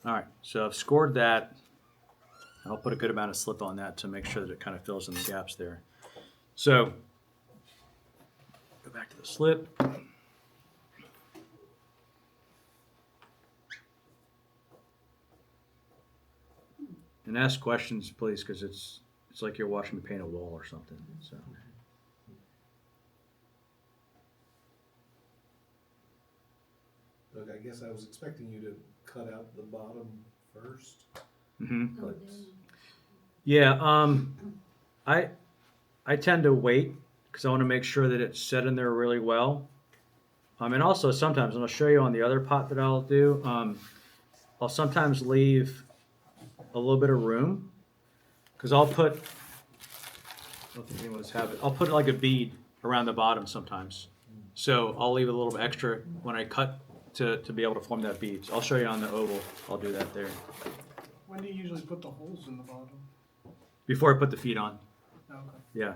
All right, so I've scored that, and I'll put a good amount of slip on that to make sure that it kind of fills in the gaps there. So, go back to the slip. And ask questions, please, because it's like you're watching me paint a wall or something. So. Look, I guess I was expecting you to cut out the bottom first. Mm-hmm. But Yeah, I tend to wait because I want to make sure that it's set in there really well. And also sometimes, and I'll show you on the other pot that I'll do, I'll sometimes leave a little bit of room because I'll put, I don't think anyone's have it, I'll put like a bead around the bottom sometimes. So I'll leave a little bit extra when I cut to be able to form that bead. So I'll show you on the oval, I'll do that there. When do you usually put the holes in the bottom? Before I put the feet on. Okay. Yeah,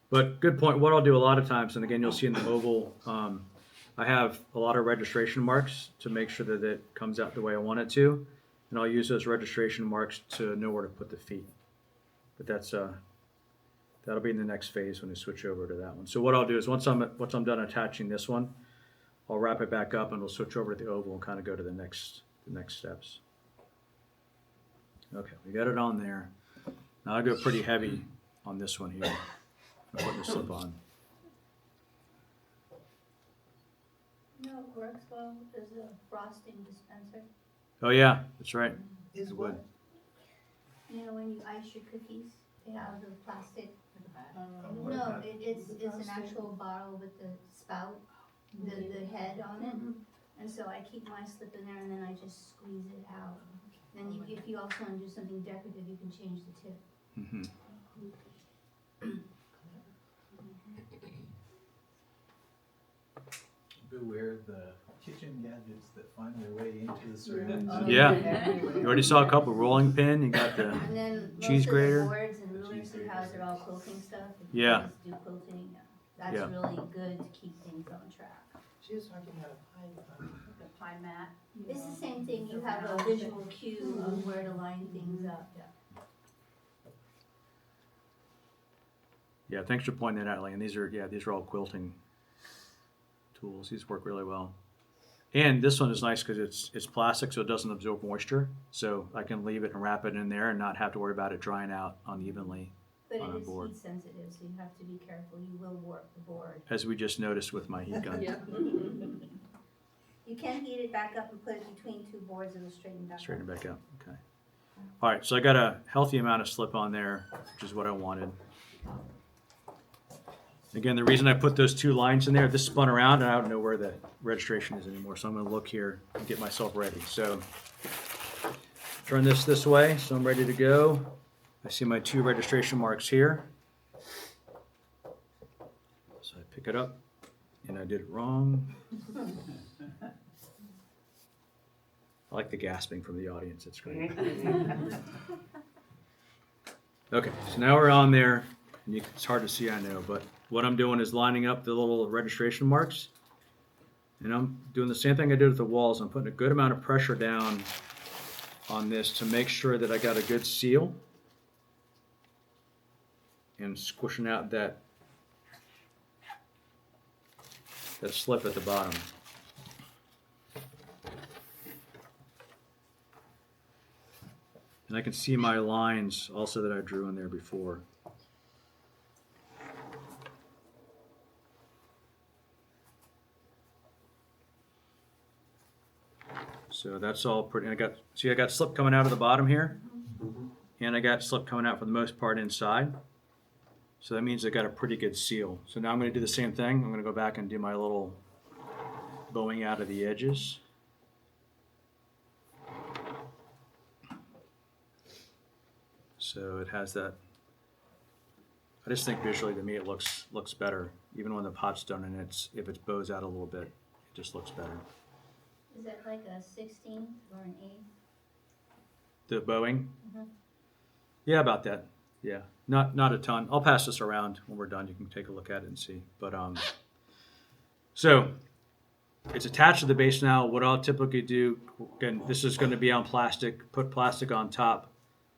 but good point. What I'll do a lot of times, and again, you'll see in the oval, I have a lot of registration marks to make sure that it comes out the way I want it to, and I'll use those registration marks to know where to put the feet. But that's that'll be in the next phase when we switch over to that one. So what I'll do is once I'm done attaching this one, I'll wrap it back up and we'll switch over to the oval and kind of go to the next steps. Okay, we got it on there. Now I'll go pretty heavy on this one here. I'm putting the slip on. No, what works well is a frosting dispenser. Oh, yeah, that's right. Is It would. what? You know, when you ice your cookies, they have the plastic. What No, about it's the an plastic? actual bottle with the spout, the head on it. And so I keep my slip in there and then I just squeeze it out. And you, if you also want to do something decorative, you can change the tip. Mm-hmm. Beware the kitchen gadgets that find their way into the ceramics. Yeah. You already saw a couple, rolling pin, you got the And then cheese most grater. of the boards and rulers he has are all quilting stuff. If you Yeah. guys do quilting, that's Yeah. really good to keep things on track. She was talking about a pine, The pine mat. It's the same thing, you have a visual cue of where to line things up. Yeah, thanks for pointing that out, Lane. These are all quilting tools. These work really well. And this one is nice because it's plastic, so it doesn't absorb moisture. So I can leave it and wrap it in there and not have to worry about it drying out unevenly But on it a is board. heat sensitive, so you have to be careful, you will warp the board. As we just noticed with my heat gun. You can heat it back up and put it between two boards, it'll straighten back up. Straighten it back up, okay. All right, so I got a healthy amount of slip on there, which is what I wanted. Again, the reason I put those two lines in there, this spun around and I don't know where the registration is anymore, so I'm gonna look here and get myself ready. So, turn this way, so I'm ready to go. I see my two registration marks here. So I pick it up, and I did it wrong. I like the gasping from the audience, it's great. Okay, so now we're on there, and it's hard to see, I know, but what I'm doing is lining up the little registration marks, and I'm doing the same thing I did with the walls. I'm putting a good amount of pressure down on this to make sure that I got a good seal, and squishing out that slip at the bottom. And I can see my lines also that I drew in there before. So that's all pretty, and I got slip coming out of the bottom here, and I got slip coming out for the most part inside. So that means I got a pretty good seal. So now I'm going to do the same thing. I'm going to go back and do my little bowing out of the edges. So it has that. I just think visually to me it looks better, even when the pot's done and if it bows out a little bit, it just looks better. Is that like a 16th or an 8th? The bowing? Mhm. Yeah, about that. Yeah, not a ton. I'll pass this around when we're done. You can take a look at it and see. But so it's attached to the base now. What I'll typically do, again, this is going to be on plastic. Put plastic on top.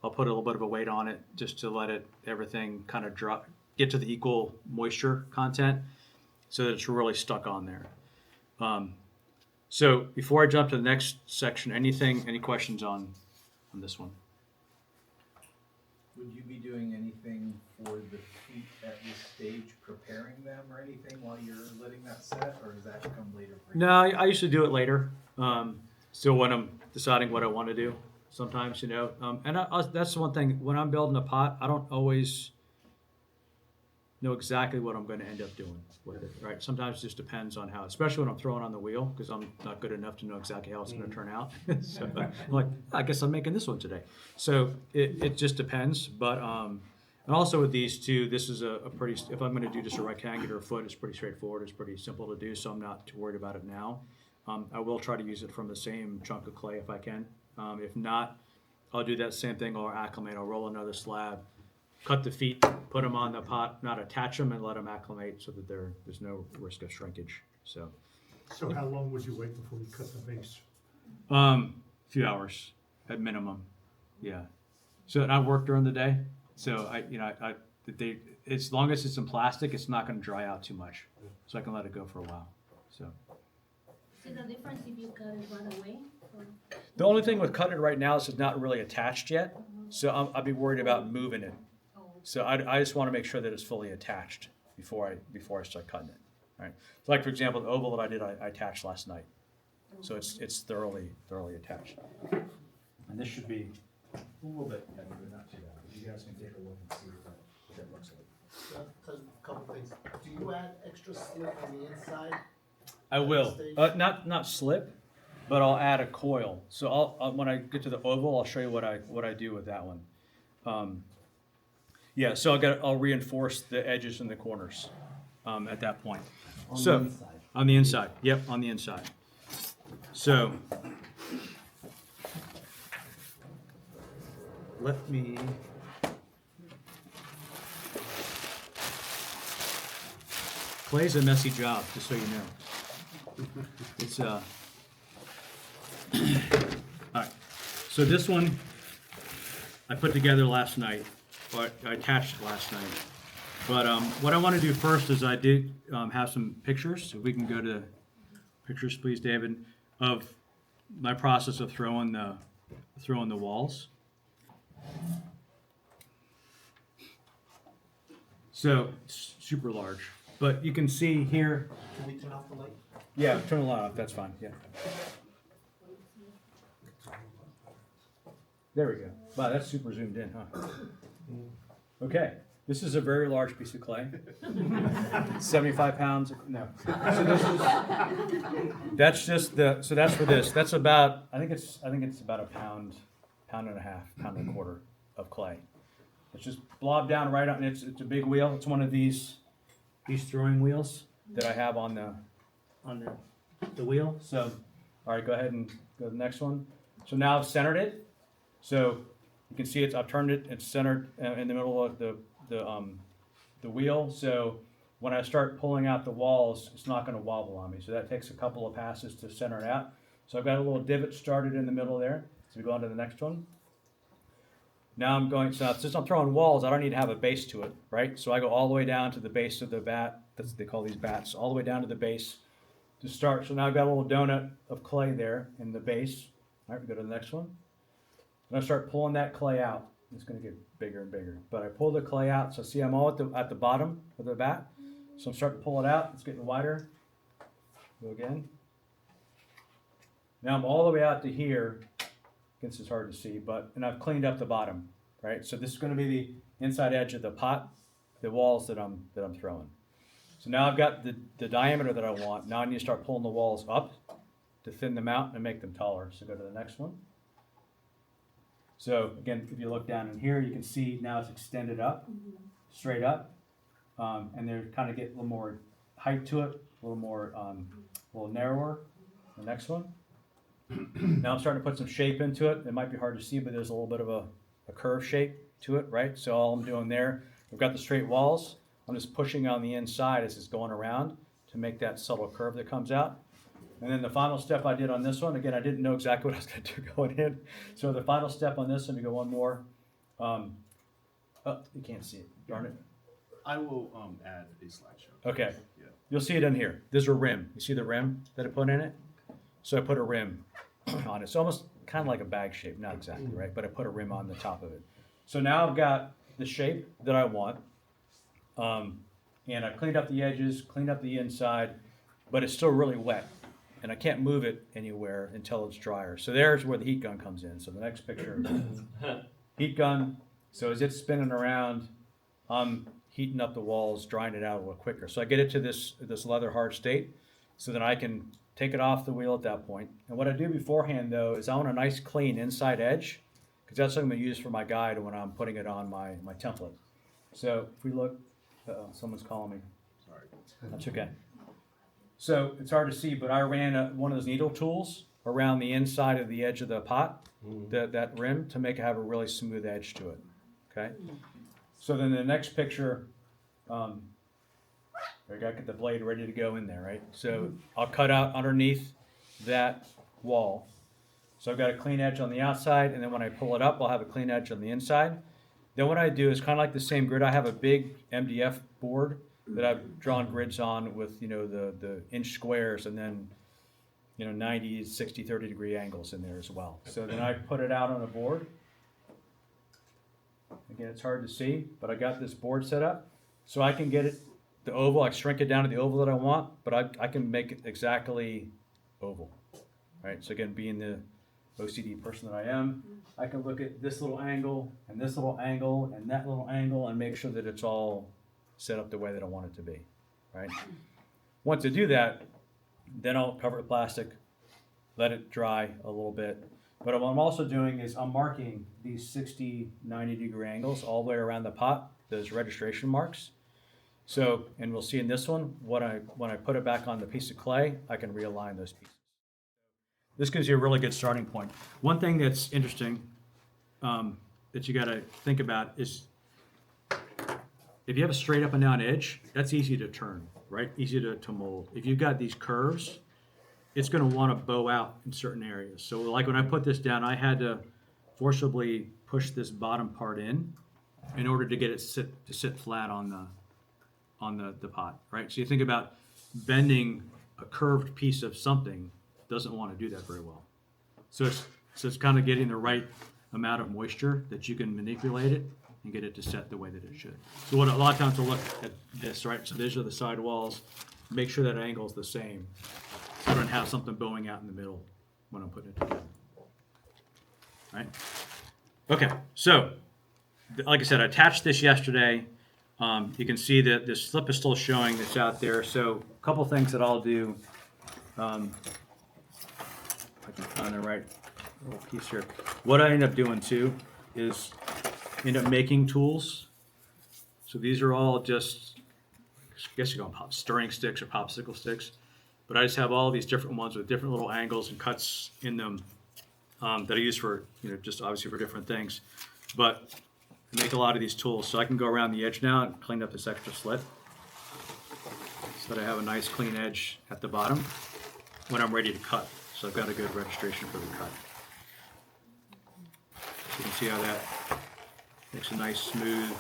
I'll put a little bit of a weight on it just to let everything kind of drop, get to the equal moisture content, so that it's really stuck on there. So before I jump to the next section, any questions on this one? Would you be doing anything for the feet at this stage, preparing them or anything while you're letting that set, or does that come later for you? No, I used to do it later. Still when I'm deciding what I want to do sometimes, and that's the one thing, when I'm building a pot, I don't always know exactly what I'm going to end up doing with it, right? Sometimes it just depends on how, especially when I'm throwing on the wheel, because I'm not good enough to know exactly how it's going to turn out. So I'm like, I guess I'm making this one today. So it just depends. But and also with these two, this is a pretty, if I'm going to do just a rectangular foot, it's pretty straightforward. It's pretty simple to do, so I'm not too worried about it now. I will try to use it from the same chunk of clay if I can. If not, I'll do that same thing. I'll acclimate. I'll roll another slab, cut the feet, put them on the pot, not attach them, and let them acclimate so that there's no risk of shrinkage. So how long would you wait before you cut the base? a few hours at minimum. Yeah. So and I work during the day, so as long as it's in plastic, it's not going to dry out too much, so I can let it go for a while. So See the difference if you cut it right away? the only thing with cutting it right now is it's not really attached yet, so I'll be worried about moving it. So I just want to make sure that it's fully attached before I start cutting it. right? So like, for example, the oval that I did, I attached last night. So it's thoroughly attached. And this should be a little bit heavy, but not too bad. You guys can take a look and see what that looks like. A couple things. Do you add extra slip on the inside? I will. Not slip, but I'll add a coil. So when I get to the oval, I'll show you what I do with that one. Yeah, so I'll reinforce the edges and the corners at that point. On the inside. On the inside. Yep, on the inside. So let me. Clay's a messy job, just so you know. It's all right. So this one I put together last night, or I attached last night. But what I want to do first is I did have some pictures. So we can go to pictures, please, David, of my process of throwing the walls. So it's super large, but you can see here. Can we turn off the light? Yeah, turn the light off. That's fine. Yeah. There we go. Wow, that's super zoomed in, huh? Okay. This is a very large piece of clay. 75 pounds. No. So that's just so that's for this. That's about, I think it's about a pound and a half, pound and a quarter of clay. It's just blobbed down right on, it's a big wheel. It's one of these throwing wheels that I have on the wheel. So, all right, go ahead and go to the next one. So now I've centered it. So you can see I've turned it, it's centered in the middle of the wheel. So when I start pulling out the walls, it's not going to wobble on me. So that takes a couple of passes to center it out. So I've got a little divot started in the middle there. So we go on to the next one. Now I'm going, so since I'm throwing walls, I don't need to have a base to it, right? So I go all the way down to the base of the bat. That's what they call these bats, all the way down to the base to start. So now I've got a little donut of clay there in the base. All right, we go to the next one. And I start pulling that clay out. It's going to get bigger and bigger. But I pull the clay out. So see, I'm all at the bottom of the bat. So I'm starting to pull it out. It's getting wider. Go again. Now I'm all the way out to here. This is hard to see, and I've cleaned up the bottom, right? So this is going to be the inside edge of the pot, the walls that I'm throwing. So now I've got the diameter that I want. Now I need to start pulling the walls up to thin them out and make them taller. So go to the next one. So again, if you look down in here, you can see now it's extended up, straight up, and they're kind of getting a little more height to it, a little more, a little narrower. The next one. Now I'm starting to put some shape into it. It might be hard to see, but there's a little bit of a curve shape to it, right? So all I'm doing there, we've got the straight walls. I'm just pushing on the inside as it's going around to make that subtle curve that comes out. And then the final step I did on this one, again, I didn't know exactly what I was going to do going in. So the final step on this, let me go one more. Oh, you can't see it, darn it. I will add a slideshow. Okay. Yeah. You'll see it in here. There's a rim. You see the rim that I put in it? So I put a rim on it. It's almost kind of like a bag shape, not exactly, right? But I put a rim on the top of it. So now I've got the shape that I want. And I cleaned up the edges, cleaned up the inside, but it's still really wet. And I can't move it anywhere until it's drier. So there's where the heat gun comes in. So the next picture, heat gun. So as it's spinning around, I'm heating up the walls, drying it out a little quicker. So I get it to this leather hard state so that I can take it off the wheel at that point. And what I do beforehand, though, is I want a nice clean inside edge, because that's what I'm going to use for my guide when I'm putting it on my template. So if we look, someone's calling me. Sorry. That's okay. So it's hard to see, but I ran one of those needle tools around the inside of the edge of the pot, that rim, to make it have a really smooth edge to it. Okay? So then the next picture, I got the blade ready to go in there, right? So I'll cut out underneath that wall. So I've got a clean edge on the outside, and then when I pull it up, I'll have a clean edge on the inside. Then what I do is kind of like the same grid. I have a big MDF board that I've drawn grids on with, the inch squares, and then, 90, 60, 30 degree angles in there as well. So then I put it out on a board. Again, it's hard to see, but I got this board set up so I can get it the oval, I shrink it down to the oval that I want, but I can make it exactly oval, right? So again, being the OCD person that I am, I can look at this little angle and this little angle and that little angle and make sure that it's all set up the way that I want it to be, right? Once I do that, then I'll cover it with plastic, let it dry a little bit. But what I'm also doing is I'm marking these 60, 90 degree angles all the way around the pot, those registration marks. So, and we'll see in this one, when I put it back on the piece of clay, I can realign those pieces. This gives you a really good starting point. One thing that's interesting that you gotta think about is if you have a straight up and down edge, that's easy to turn, right? Easy to mold. If you've got these curves, it's gonna wanna bow out in certain areas. So like when I put this down, I had to forcibly push this bottom part in order to get it to sit flat on the pot, right? So you think about bending a curved piece of something, doesn't want to do that very well. So it's kind of getting the right amount of moisture that you can manipulate it and get it to set the way that it should. So what a lot of times we'll look at this, right? So these are the side walls. Make sure that angle is the same. So I don't have something bowing out in the middle when I'm putting it together. Right? Okay, so like I said, I attached this yesterday. You can see that the slip is still showing that's out there. So a couple things that I'll do. I can find the right little piece here. What I end up doing too is end up making tools. So these are all just, I guess you're going stirring sticks or popsicle sticks. But I just have all these different ones with different little angles and cuts in them that I use for, just obviously for different things. But I make a lot of these tools. So I can go around the edge now and clean up this extra slit so that I have a nice clean edge at the bottom when I'm ready to cut. So I've got a good registration for the cut. So you can see how that makes a nice smooth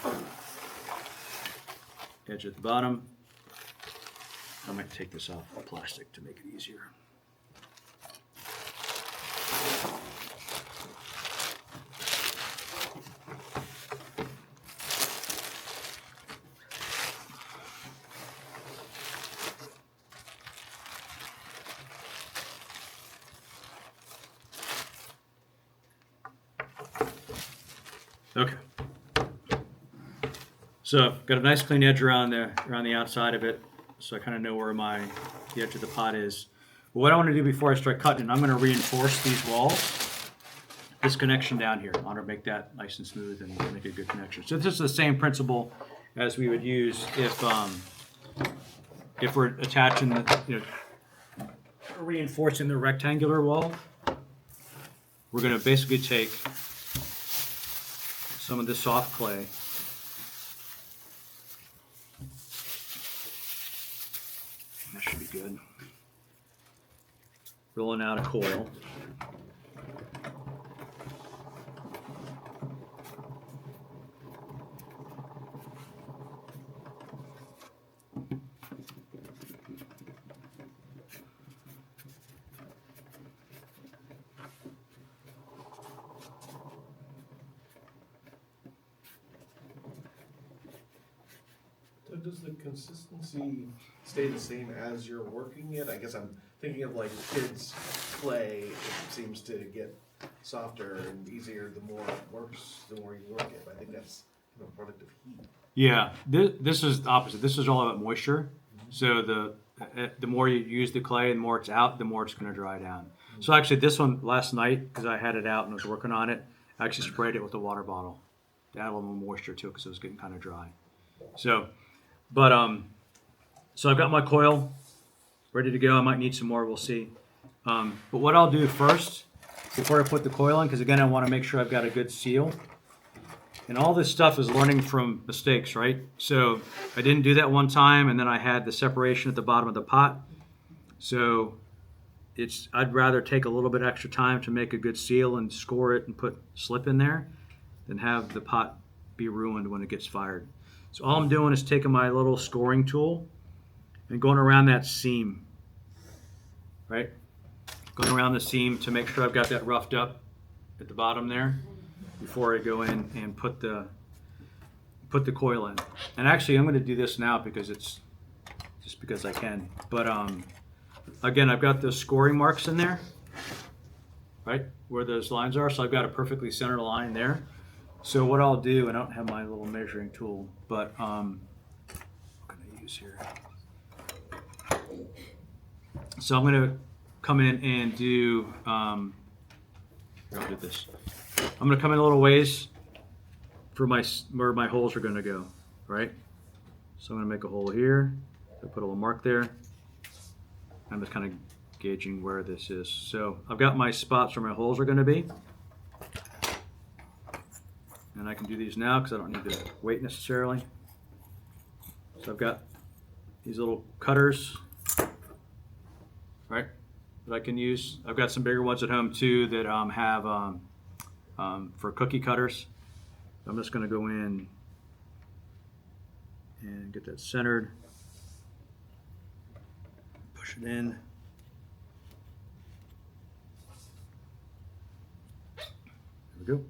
edge at the bottom. I might take this off the plastic to make it easier. Okay. So I've got a nice clean edge around the outside of it, so I kind of know where the edge of the pot is. But what I want to do before I start cutting, I'm going to reinforce these walls, this connection down here. I want to make that nice and smooth and make a good connection. So this is the same principle as we would use if we're attaching reinforcing the rectangular wall. We're going to basically take some of the soft clay that should be good. Rolling out a coil. Does the consistency stay the same as you're working it? I guess I'm thinking of like kids' clay. It seems to get softer and easier the more it works, the more you work it. I think that's a product of heat. Yeah, this is the opposite. This is all about moisture. So the more you use the clay, the more it's out, the more it's going to dry down. So actually this one last night, because I had it out and was working on it, I actually sprayed it with a water bottle to add a little more moisture to it because it was getting kind of dry. So I've got my coil ready to go. I might need some more, we'll see. But what I'll do first, before I put the coil in, because again, I want to make sure I've got a good seal. And all this stuff is learning from mistakes, right? So I didn't do that one time, and then I had the separation at the bottom of the pot. So I'd rather take a little bit extra time to make a good seal and score it and put slip in there than have the pot be ruined when it gets fired. So all I'm doing is taking my little scoring tool and going around that seam, right? Going around the seam to make sure I've got that roughed up at the bottom there before I go in and put the coil in. And actually I'm going to do this now because it's just because I can. But again, I've got those scoring marks in there, right, where those lines are. So I've got a perfectly centered line there. So what I'll do, and I don't have my little measuring tool, but what can I use here? So I'm gonna come in and do, I'll do this. I'm gonna come in a little ways for where my holes are gonna go, right? So I'm gonna make a hole here, I put a little mark there. I'm just kind of gauging where this is. So I've got my spots where my holes are gonna be. And I can do these now because I don't need to wait necessarily. So I've got these little cutters, right, that I can use. I've got some bigger ones at home too that have for cookie cutters. I'm just going to go in and get that centered. Push it in. There we go.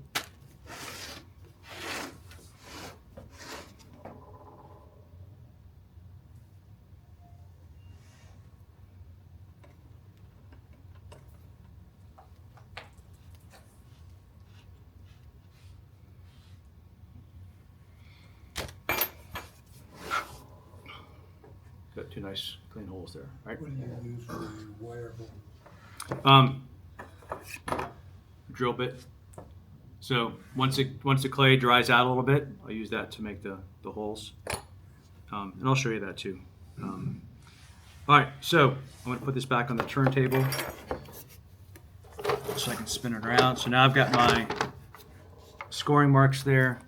Got two nice clean holes there, right? What do you use for your wire hole? Drill bit. So once the clay dries out a little bit, I'll use that to make the holes. And I'll show you that too. All right, so I'm going to put this back on the turntable so I can spin it around. So now I've got my scoring marks there.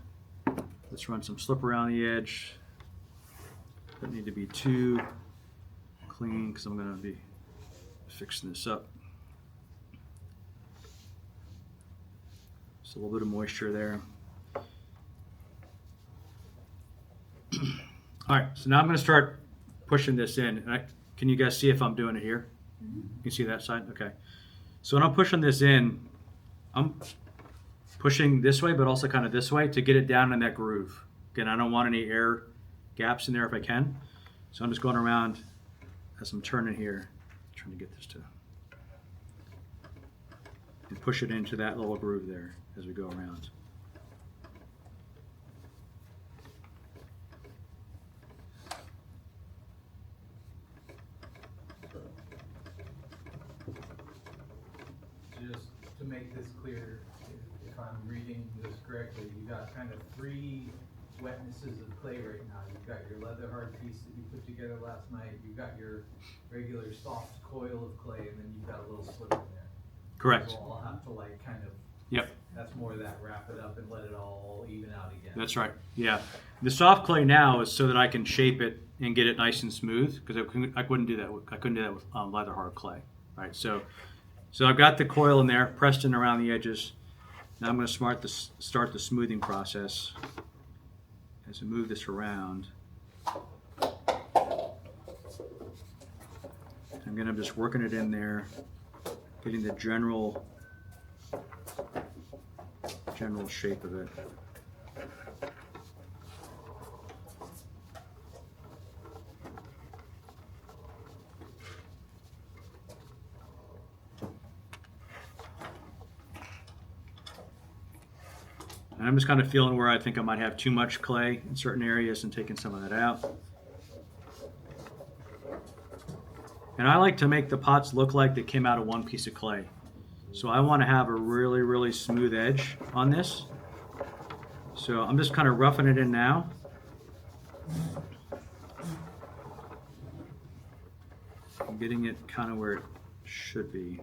Let's run some slip around the edge. Don't need to be too clean because I'm going to be fixing this up. Just a little bit of moisture there. All right, so now I'm going to start pushing this in. Can you guys see if I'm doing it here? You can see that side? Okay. So when I'm pushing this in, I'm pushing this way, but also kind of this way to get it down in that groove. Again, I don't want any air gaps in there if I can. So I'm just going around as I'm turning here, trying to get this to, and push it into that little groove there as we go around. Just to make this clear, if I'm reading this correctly, you got kind of three wetnesses of clay right now. You've got your leather hard piece that you put together last night, you've got your regular soft coil of clay, and then you've got a little slip in there. Correct. So I'll have to like kind of, Yep. that's more of that, wrap it up and let it all even out again. That's right. Yeah. The soft clay now is so that I can shape it and get it nice and smooth, because I couldn't do that. I couldn't do that with leather hard clay, right? So I've got the coil in there, pressed in around the edges. Now I'm going to start the smoothing process as I move this around. Again, I'm just working it in there, getting the general shape of it. And I'm just kind of feeling where I think I might have too much clay in certain areas and taking some of that out. And I like to make the pots look like they came out of one piece of clay. So I want to have a really, really smooth edge on this. So I'm just kind of roughing it in now. I'm getting it kind of where it should be.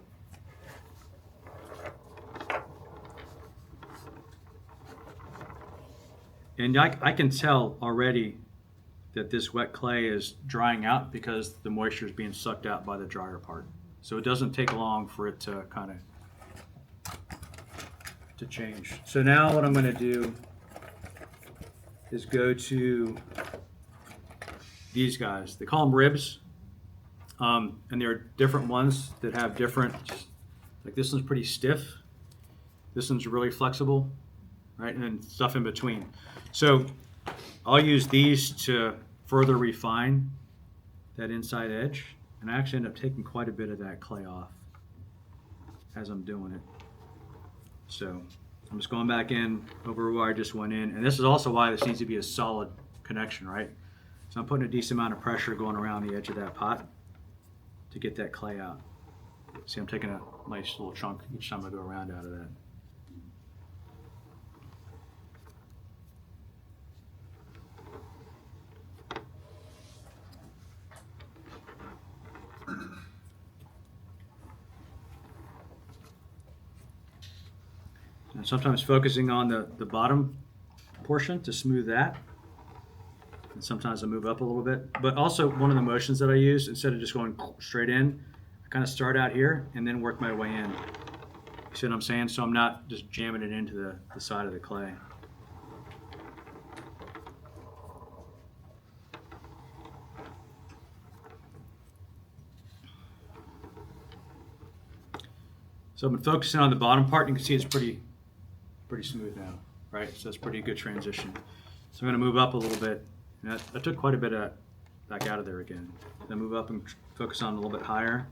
And I can tell already that this wet clay is drying out because the moisture is being sucked out by the drier part. So it doesn't take long for it to kind of change. So now what I'm going to do is go to these guys. They call them ribs. And there are different ones that have different, like this one's pretty stiff. This one's really flexible, right? And then stuff in between. So I'll use these to further refine that inside edge, and I actually end up taking quite a bit of that clay off as I'm doing it. So I'm just going back in over where I just went in, and this is also why this needs to be a solid connection, right? So I'm putting a decent amount of pressure going around the edge of that pot to get that clay out. See, I'm taking a nice little chunk each time I go around out of that. And sometimes focusing on the bottom portion to smooth that. And sometimes I move up a little bit. But also one of the motions that I use, instead of just going straight in, I kind of start out here and then work my way in. You see what I'm saying? So I'm not just jamming it into the side of the clay. So I've been focusing on the bottom part, and you can see it's pretty smooth now, right? So it's pretty good transition. So I'm going to move up a little bit. And I took quite a bit of back out of there again. Then move up and focus on a little bit higher.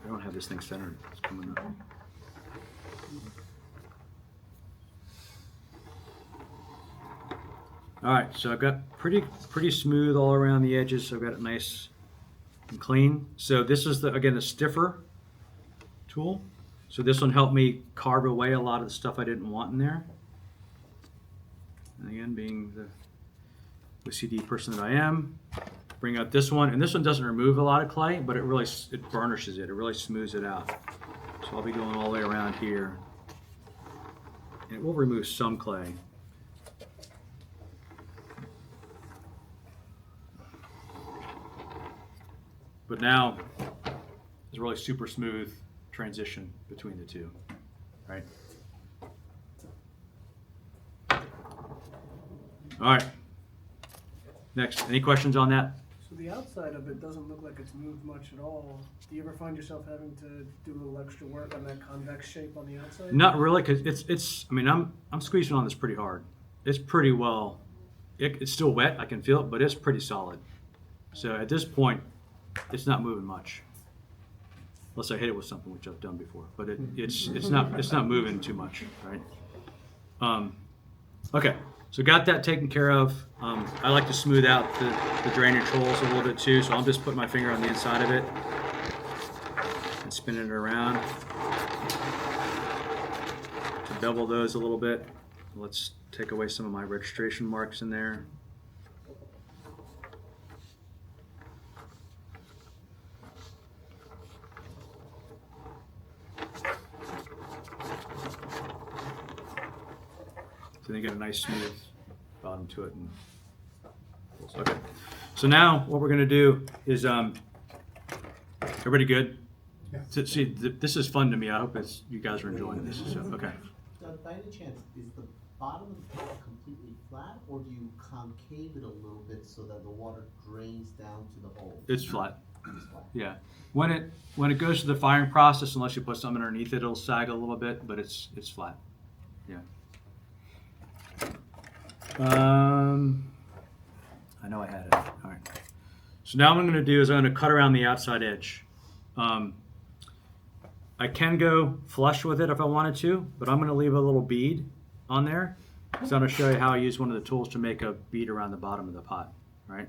I don't have this thing centered. It's coming up. All right, so I've got pretty smooth all around the edges. So I've got it nice and clean. So this is again the stiffer tool. So this one helped me carve away a lot of the stuff I didn't want in there. And again, being the OCD person that I am, bring out this one, and this one doesn't remove a lot of clay, but it burnishes it. It really smooths it out. So I'll be going all the way around here, and it will remove some clay. But now it's really super smooth transition between the two, right? All right. Next, any questions on that? So the outside of it doesn't look like it's moved much at all. Do you ever find yourself having to do a little extra work on that convex shape on the outside? Not really, because it's. I mean, I'm squeezing on this pretty hard. It's pretty well. It's still wet. I can feel it, but it's pretty solid. So at this point, it's not moving much, unless I hit it with something, which I've done before. But it's not moving too much, right? Okay, so got that taken care of. I like to smooth out the drainage holes a little bit too, so I'll just put my finger on the inside of it and spinning it around to bevel those a little bit. Let's take away some of my registration marks in there. So they get a nice smooth bottom to it. Okay. So now what we're going to do is, everybody good? Yeah. So, see, this is fun to me. I hope you guys are enjoying this. So, okay. By any chance, is the bottom of the pot completely flat, or do you concave it a little bit so that the water drains down to the hole? It's flat. It's flat. Yeah. When it goes to the firing process, unless you put something underneath it, it'll sag a little bit, but it's flat. Yeah. I know I had it. All right. So now what I'm going to do is I'm going to cut around the outside edge. I can go flush with it if I wanted to, but I'm going to leave a little bead on there. So I'm going to show you how I use one of the tools to make a bead around the bottom of the pot. All right?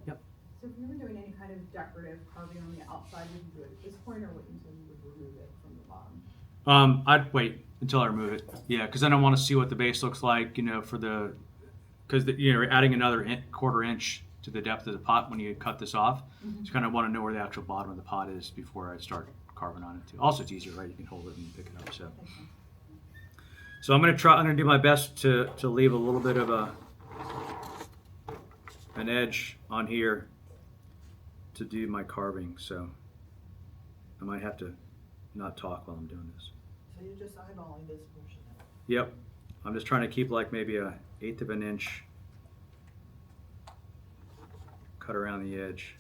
Yep. So if you were doing any kind of decorative carving on the outside, would you do it at this point, or wait until you would remove it from the bottom? I'd wait until I remove it. Yeah, because then I want to see what the base looks like, because you're adding another quarter inch to the depth of the pot when you cut this off. Mm-hmm. So you kind of want to know where the actual bottom of the pot is before I start carving on it too. Also, it's easier, right? You can hold it and pick it up. So I'm going to do my best to leave a little bit of an edge on here to do my carving. So I might have to not talk while I'm doing this. So you're just eyeballing this portion. Yep. I'm just trying to keep like maybe a 1/8 of an inch cut around the edge.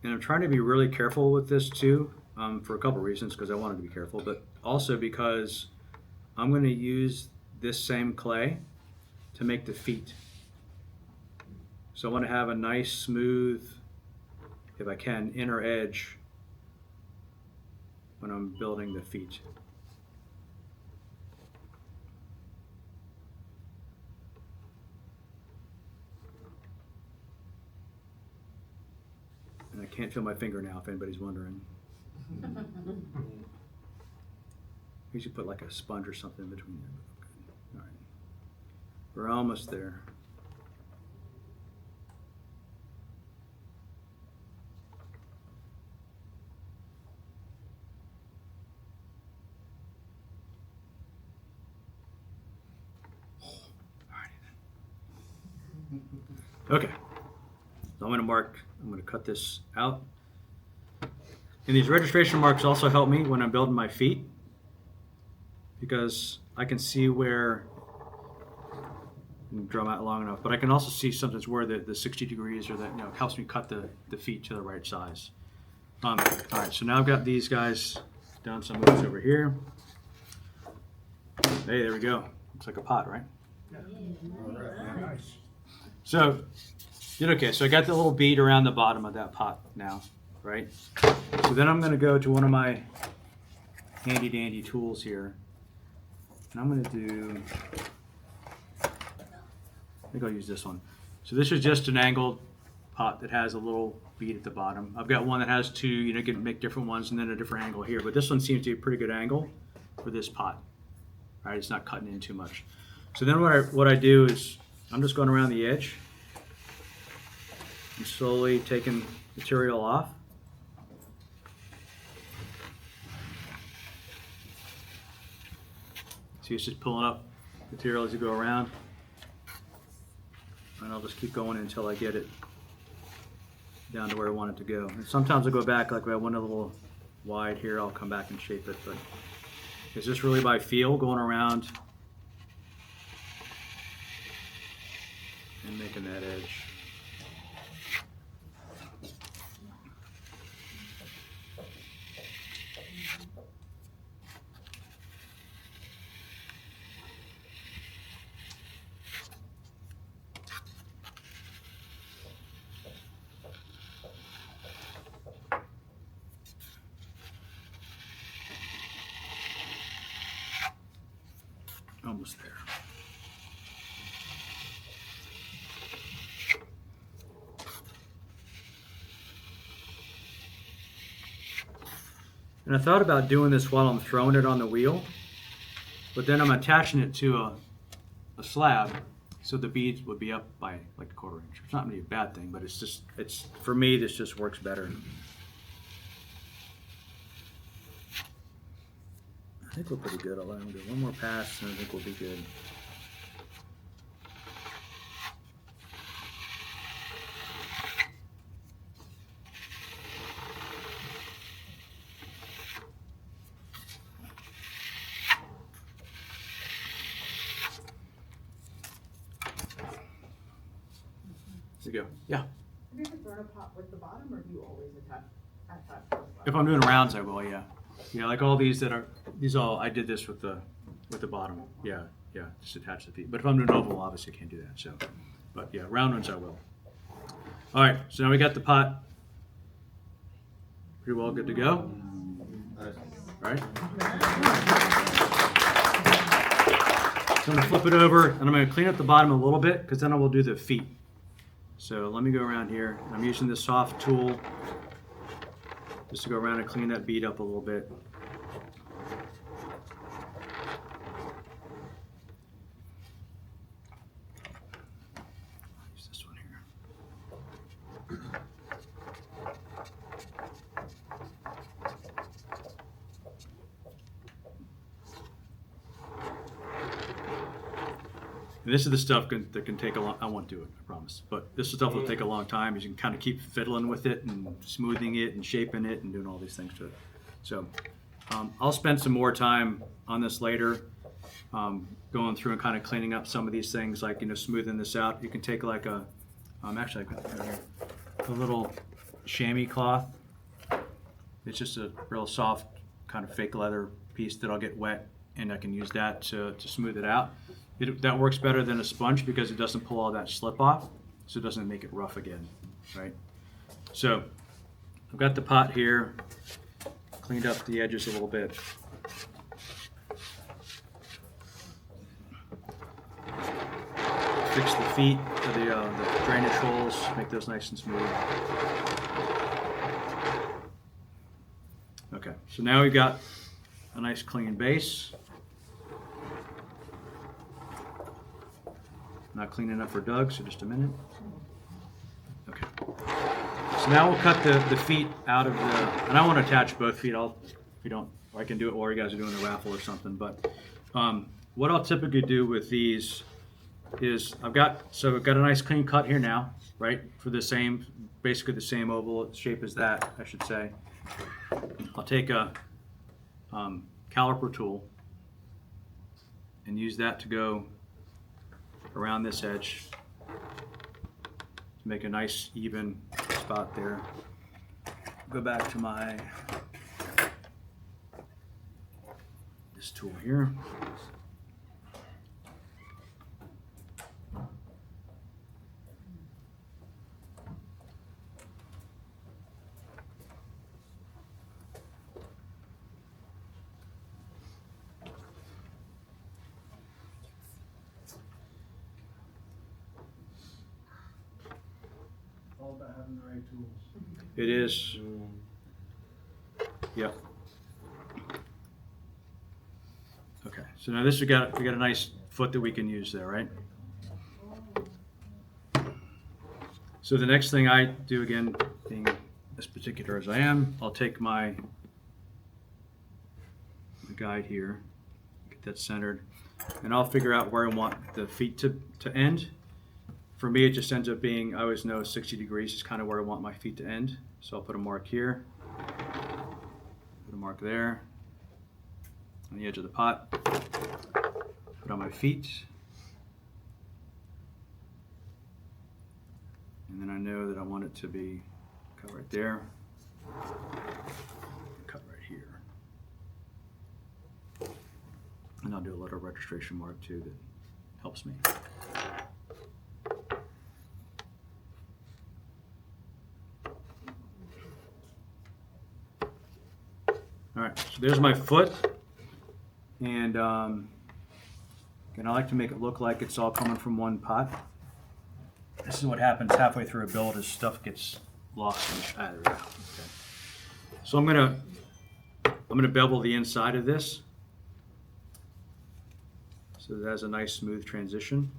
And I'm trying to be really careful with this too, for a couple reasons, because I wanted to be careful, but also because I'm going to use this same clay to make the feet. So I want to have a nice, smooth, if I can, inner edge when I'm building the feet. And I can't feel my finger now, if anybody's wondering. We should put like a sponge or something in between there. All right. We're almost there. Okay. So I'm going to cut this out. And these registration marks also help me when I'm building my feet, because I can see where, draw them out long enough, but I can also see sometimes where the 60 degrees or that, you know, helps me cut the feet to the right size. All right, so now I've got these guys done, so I'm moving over here. Hey, there we go. Looks like a pot, right? Yeah. Nice. So, okay, so I got the little bead around the bottom of that pot now, right? So then I'm going to go to one of my handy dandy tools here. And I'm going to do, I think I'll use this one. So this is just an angled pot that has a little bead at the bottom. I've got one that has two, you can make different ones and then a different angle here. But this one seems to be a pretty good angle for this pot. All right, it's not cutting in too much. So then what I do is I'm just going around the edge. I'm slowly taking material off. See, it's just pulling up material as you go around. And I'll just keep going until I get it down to where I want it to go. And sometimes I'll go back, like if I want a little wide here, I'll come back and shape it. But it's just really by feel, going around and making that edge. Almost there. And I thought about doing this while I'm throwing it on the wheel, but then I'm attaching it to a slab, so the beads would be up by like a 1/4 inch. It's not really a bad thing, but it's for me, this just works better. I think we're pretty good. I'll let him do one more pass, and I think we'll be good. There you go. Yeah. Have you ever thrown a pot with the bottom, or do you always attach to the bottom? If I'm doing rounds, I will. Yeah. Yeah, like all these I did this with the bottom. Yeah, just attach the feet. But if I'm doing oval, obviously I can't do that. So, but yeah, round ones I will. All right, so now we got the pot pretty well good to go. All right. So I'm gonna flip it over and I'm gonna clean up the bottom a little bit because then I will do the feet. So let me go around here. I'm using this soft tool just to go around and clean that bead up a little bit. Use this one here. And this is the stuff that can take a long, I won't do it, I promise. But this stuff will take a long time, as you can kind of keep fiddling with it and smoothing it and shaping it and doing all these things to it. So I'll spend some more time on this later, going through and kind of cleaning up some of these things, like, you know, smoothing this out. You can take like a, actually I've got it right here, a little chamois cloth. It's just a real soft kind of fake leather piece that I'll get wet, and I can use that to smooth it out. That works better than a sponge because it doesn't pull all that slip off, so it doesn't make it rough again, right? So I've got the pot here, cleaned up the edges a little bit. Fix the feet, the drainage holes, make those nice and smooth. Okay, so now we've got a nice clean base. Not clean enough for Doug, so just a minute. Okay. So now we'll cut the feet out of the, and I want to attach both feet. If you don't, I can do it while you guys are doing the raffle or something. But what I'll typically do with these is I've got a nice clean cut here now, right? For the same, basically the same oval shape as that, I should say. I'll take a caliper tool and use that to go around this edge to make a nice even spot there. Go back to this tool here. All about having the right tools. It is. Yep. Okay, so now we got a nice foot that we can use there, right? So the next thing I do, again, being as particular as I am, I'll take my guide here, get that centered, and I'll figure out where I want the feet to end. For me, it just ends up being, I always know 60 degrees is kind of where I want my feet to end. So I'll put a mark here, put a mark there, on the edge of the pot, put on my feet, and then I know that I want it to be cut right there, cut right here. And I'll do a little registration mark too that helps me. All right, so there's my foot, and again, I like to make it look like it's all coming from one pot. This is what happens halfway through a build, is stuff gets lost in there we go. Okay. So I'm gonna bevel the inside of this so that it has a nice smooth transition.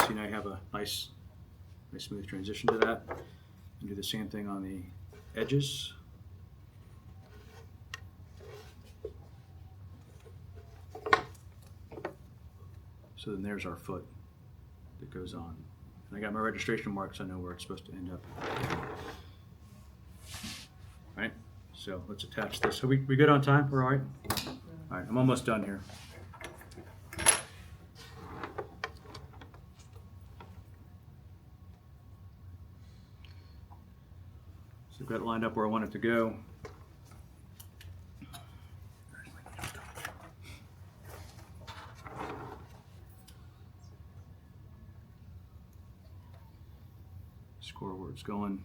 See, now you have a nice smooth transition to that. And do the same thing on the edges. So then there's our foot that goes on. And I got my registration marks, so I know where it's supposed to end up. All right, so let's attach this. So we good on time? We're all right? All right, I'm almost done here. So I've got it lined up where I want it to go. Score where it's going.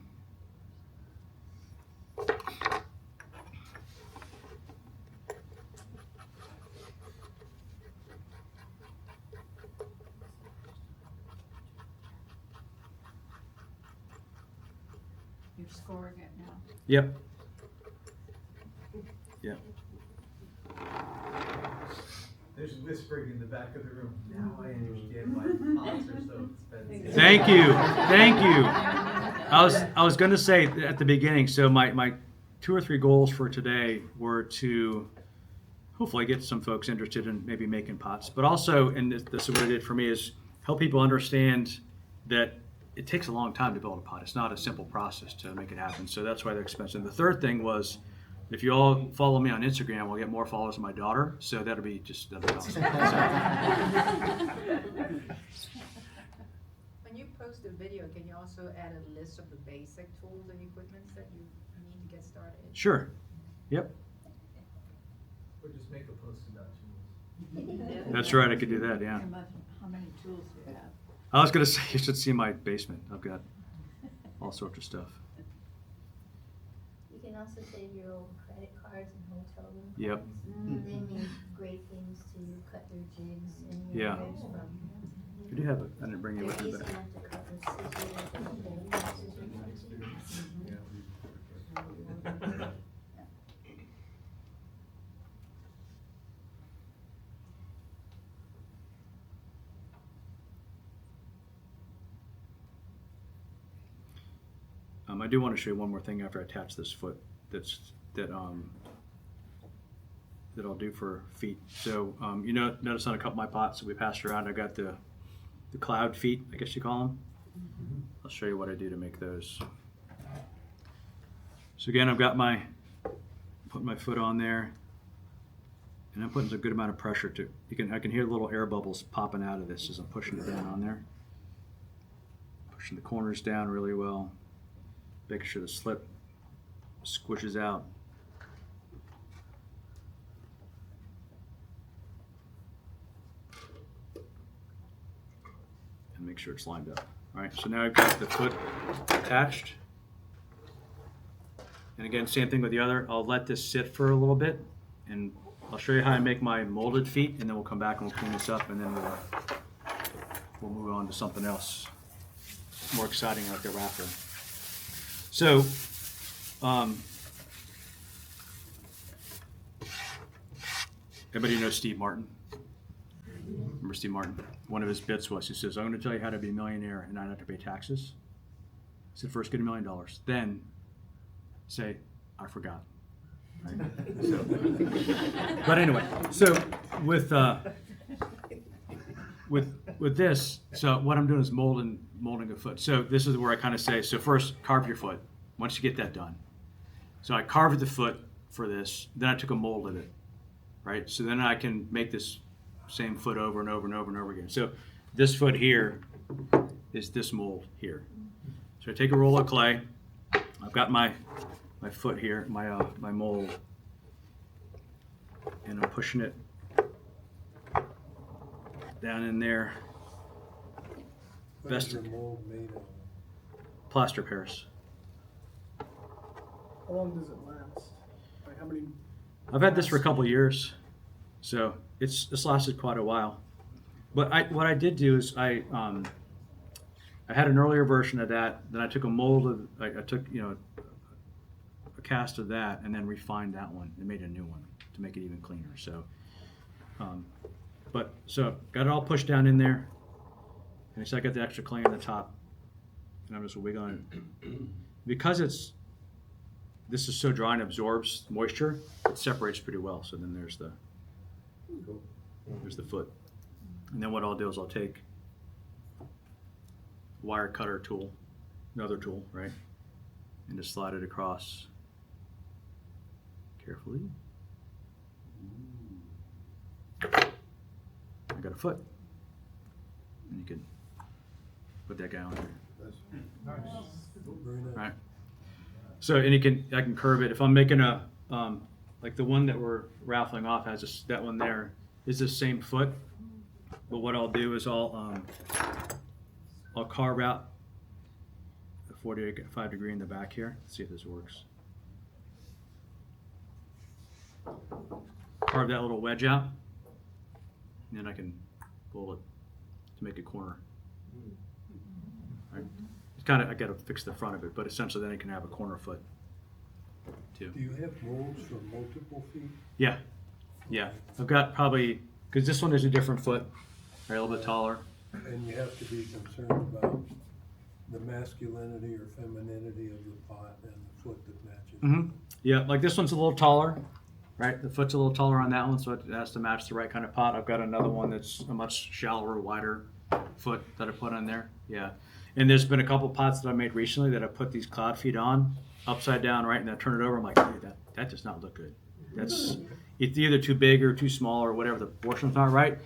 You're scoring it now. Yep. Yep. There's whispering in the back of the room. Now I understand why pots are so expensive. Thank you. Thank you. I was going to say at the beginning, so my 2 or 3 goals for today were to hopefully get some folks interested in maybe making pots, but also, and this is what it did for me, is help people understand that it takes a long time to build a pot. It's not a simple process to make it happen. So that's why they're expensive. And the third thing was, if you all follow me on Instagram, we'll get more followers than my daughter. So that'll be awesome. When you post a video, can you also add a list of the basic tools and equipment that you need to get started? Sure. Yep. Or just make a post about tools. That's right. I could do that. Yeah. How many tools do you have? I was gonna say you should see my basement. I've got all sorts of stuff. You can also save your old credit cards and hotel room Yep. cards. They make great things to cut your jigs and your Yeah. ribs from. You do have it. I didn't bring it with me, They're but easy enough to cut with scissors. I do want to show you one more thing after I attach this foot that I'll do for feet. So you notice on a couple of my pots that we passed around, I got the cloud feet, I guess you call them. I'll show you what I do to make those. So again, I've got put my foot on there, and I'm putting a good amount of pressure to. I can hear little air bubbles popping out of this as I'm pushing it down on there. Pushing the corners down really well. Making sure the slip squishes out. And make sure it's lined up. All right, so now I've got the foot attached. And again, same thing with the other. I'll let this sit for a little bit, and I'll show you how I make my molded feet, and then we'll come back and we'll clean this up, and then we'll move on to something else more exciting like the wrapper. So, everybody knows Steve Martin? Remember Steve Martin? One of his bits was, he says, I'm going to tell you how to be a millionaire and not have to pay taxes. He said, first get $1 million, then say, I forgot. Right? So, but anyway, so with this, so what I'm doing is molding a foot. So this is where I kind of say, so first carve your foot, once you get that done. So I carved the foot for this, then I took a mold of it, right? So then I can make this same foot over and over and over and over again. So this foot here is this mold here. So I take a roll of clay, I've got my foot here, my mold, and I'm pushing it down in there. What is your mold made of? Plaster Paris. How long does it last? Like how many? I've had this for a couple of years, so it's lasted quite a while. But what I did do is I had an earlier version of that. Then I took a mold of I took a cast of that and then refined that one and made a new one to make it even cleaner. So, so got it all pushed down in there, and so I got the extra clay on the top, and I'm just wiggling it because this is so dry and absorbs moisture. It separates pretty well. So then there's the foot, and then what I'll do is I'll take wire cutter tool, another tool, right, and just slide it across carefully. I got a foot, and you can put that guy on there. Nice. Very nice. All right. So, and I can curve it. If I'm making a, like the one that we're raffling off has that one there is the same foot, but what I'll do is I'll carve out the 45 degree in the back here. Let's see if this works. Carve that little wedge out, and then I can pull it to make a corner. Right. It's kind of, I got to fix the front of it, but essentially then it can have a corner foot too. Do you have molds for multiple feet? Yeah, yeah. I've got probably, because this one is a different foot, right, a little bit taller. And you have to be concerned about the masculinity or femininity of the pot and the foot that matches. Mm-hmm. Yeah, like this one's a little taller, right? The foot's a little taller on that one, so it has to match the right kind of pot. I've got another one that's a much shallower, wider foot that I put on there. Yeah. And there's been a couple pots that I made recently that I put these cloud feet on upside down, right? And I turn it over. I'm like, hey, that does not look good. It's either too big or too small or whatever. The proportion's not right.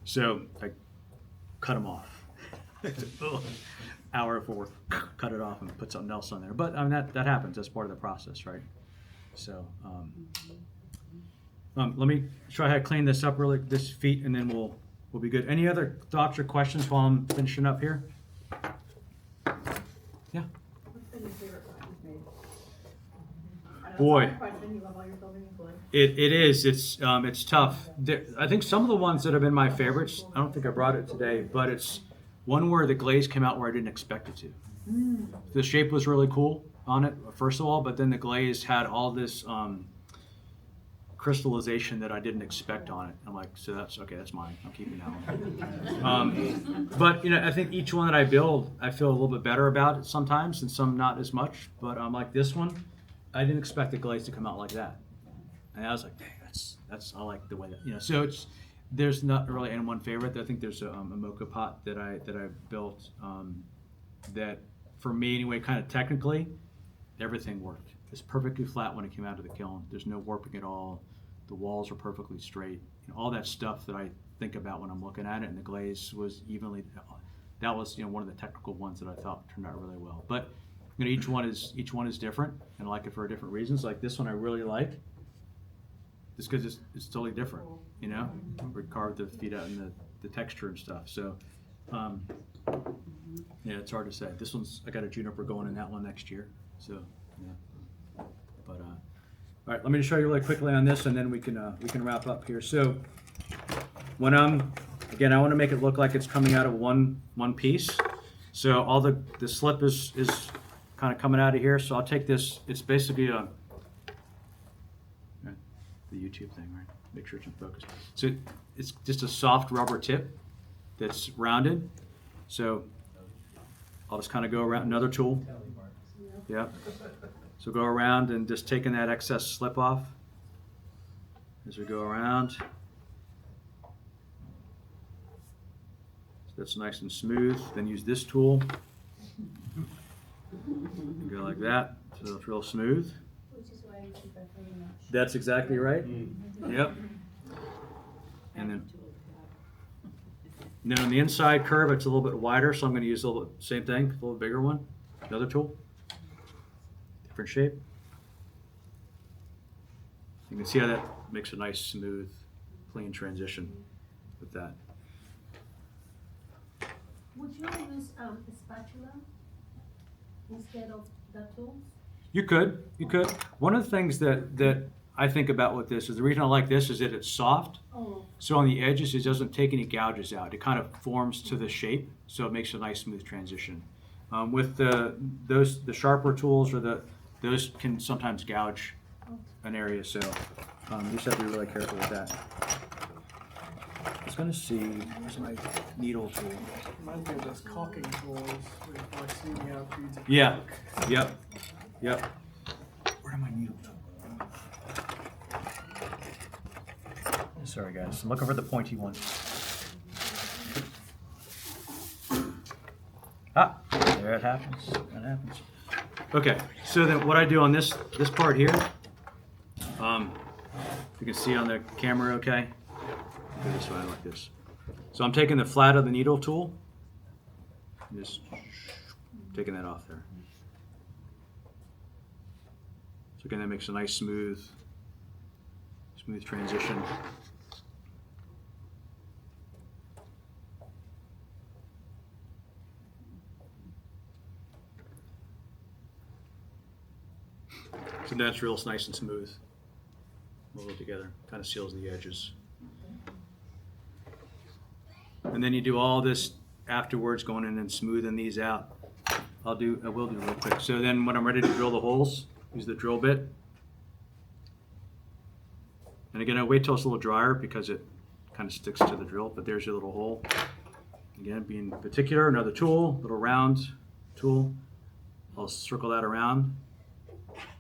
So I cut them off. Hour before, cut it off and put something else on there. But I mean, that happens. That's part of the process, right? So let me try how to clean this up really, this feet, and then we'll be good. Any other thoughts or questions while I'm finishing up here? Yeah. What's been your favorite pot you've made? I know Boy. it's a hard question. You love all your building and wood. It is. It's tough. I think some of the ones that have been my favorites, I don't think I brought it today, but it's one where the glaze came out where I didn't expect it to. The shape was really cool on it, first of all, but then the glaze had all this crystallization that I didn't expect on it. I'm like, so that's okay, that's mine. I'm keeping that one. But I think each one that I build, I feel a little bit better about it sometimes, and some not as much. But like this one, I didn't expect the glaze to come out like that, and I was like, dang, that's I like the way that So there's not really any one favorite. I think there's a mocha pot that I built that for me anyway, kind of technically, everything worked. It's perfectly flat when it came out of the kiln. There's no warping at all. The walls are perfectly straight. All that stuff that I think about when I'm looking at it, and the glaze was evenly. That was one of the technical ones that I thought turned out really well. But each one is different, and I like it for different reasons. Like this one, I really like. Just because it's totally different, We carved the feet out and the texture and stuff. So, yeah, it's hard to say. This one's I got a juniper going in that one next year. So, yeah. But all right, let me just show you really quickly on this, and then we can wrap up here. So, when again, I want to make it look like it's coming out of one piece. So all the slip is kind of coming out of here. So I'll take this. It's basically the YouTube thing, right? Make sure it's in focus. So it's just a soft rubber tip that's rounded. So I'll just kind of go around another tool. Yeah. So go around and just taking that excess slip off as we go around. So that's nice and smooth. Then use this tool. Go like that. So it's real smooth. Which is why you keep that very much. That's exactly right. Yep. And then on the inside curve, it's a little bit wider, so I'm going to use a little bit, same thing, a little bigger one. Another tool. Different shape. You can see how that makes a nice, smooth, clean transition with that. Would you use a spatula instead of the tools? You could. One of the things that I think about with this is the reason I like this is that it's soft. Oh. So on the edges, it doesn't take any gouges out. It kind of forms to the shape, so it makes a nice smooth transition. With the sharper tools those can sometimes gouge an area, so you just have to be really careful with that. I was gonna see, where's my needle tool? Reminds me of those caulking tools where you like swinging out beads of Yeah. caulk. Yep. Where are my needle tools? Sorry guys, I'm looking for the pointy one. Ah, there it happens. That happens. Okay, so then what I do on this part here, you can see on the camera okay? Go this way like this. So I'm taking the flat of the needle tool, and just taking that off there. So again, that makes a nice smooth transition. So that's real nice and smooth. Move it together, kind of seals the edges. And then you do all this afterwards, going in and smoothing these out. I will do real quick. So then when I'm ready to drill the holes, use the drill bit. And again, I wait till it's a little drier because it kind of sticks to the drill, but there's your little hole. Again, being particular, another tool, little round tool. I'll circle that around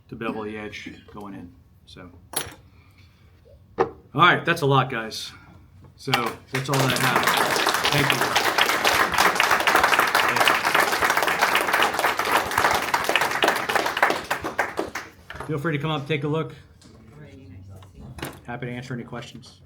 to bevel the edge going in. So, all right, that's a lot, guys. So that's all that I have. Thank you. Feel free to come up, take a look. Happy to answer any questions.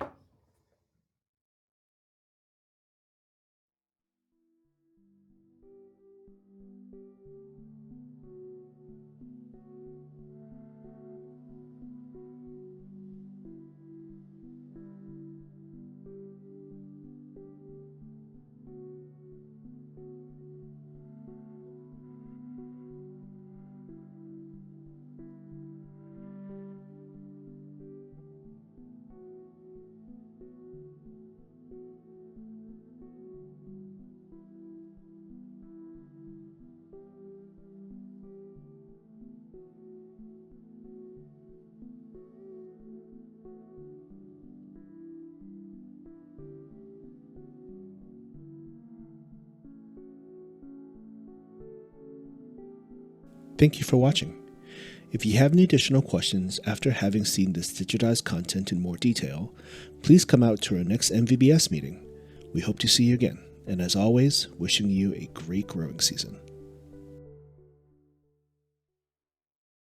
Thank you for watching. If you have any additional questions after having seen this digitized content in more detail, please come out to our next NVBS meeting. We hope to see you again, and as always, wishing you a great growing season.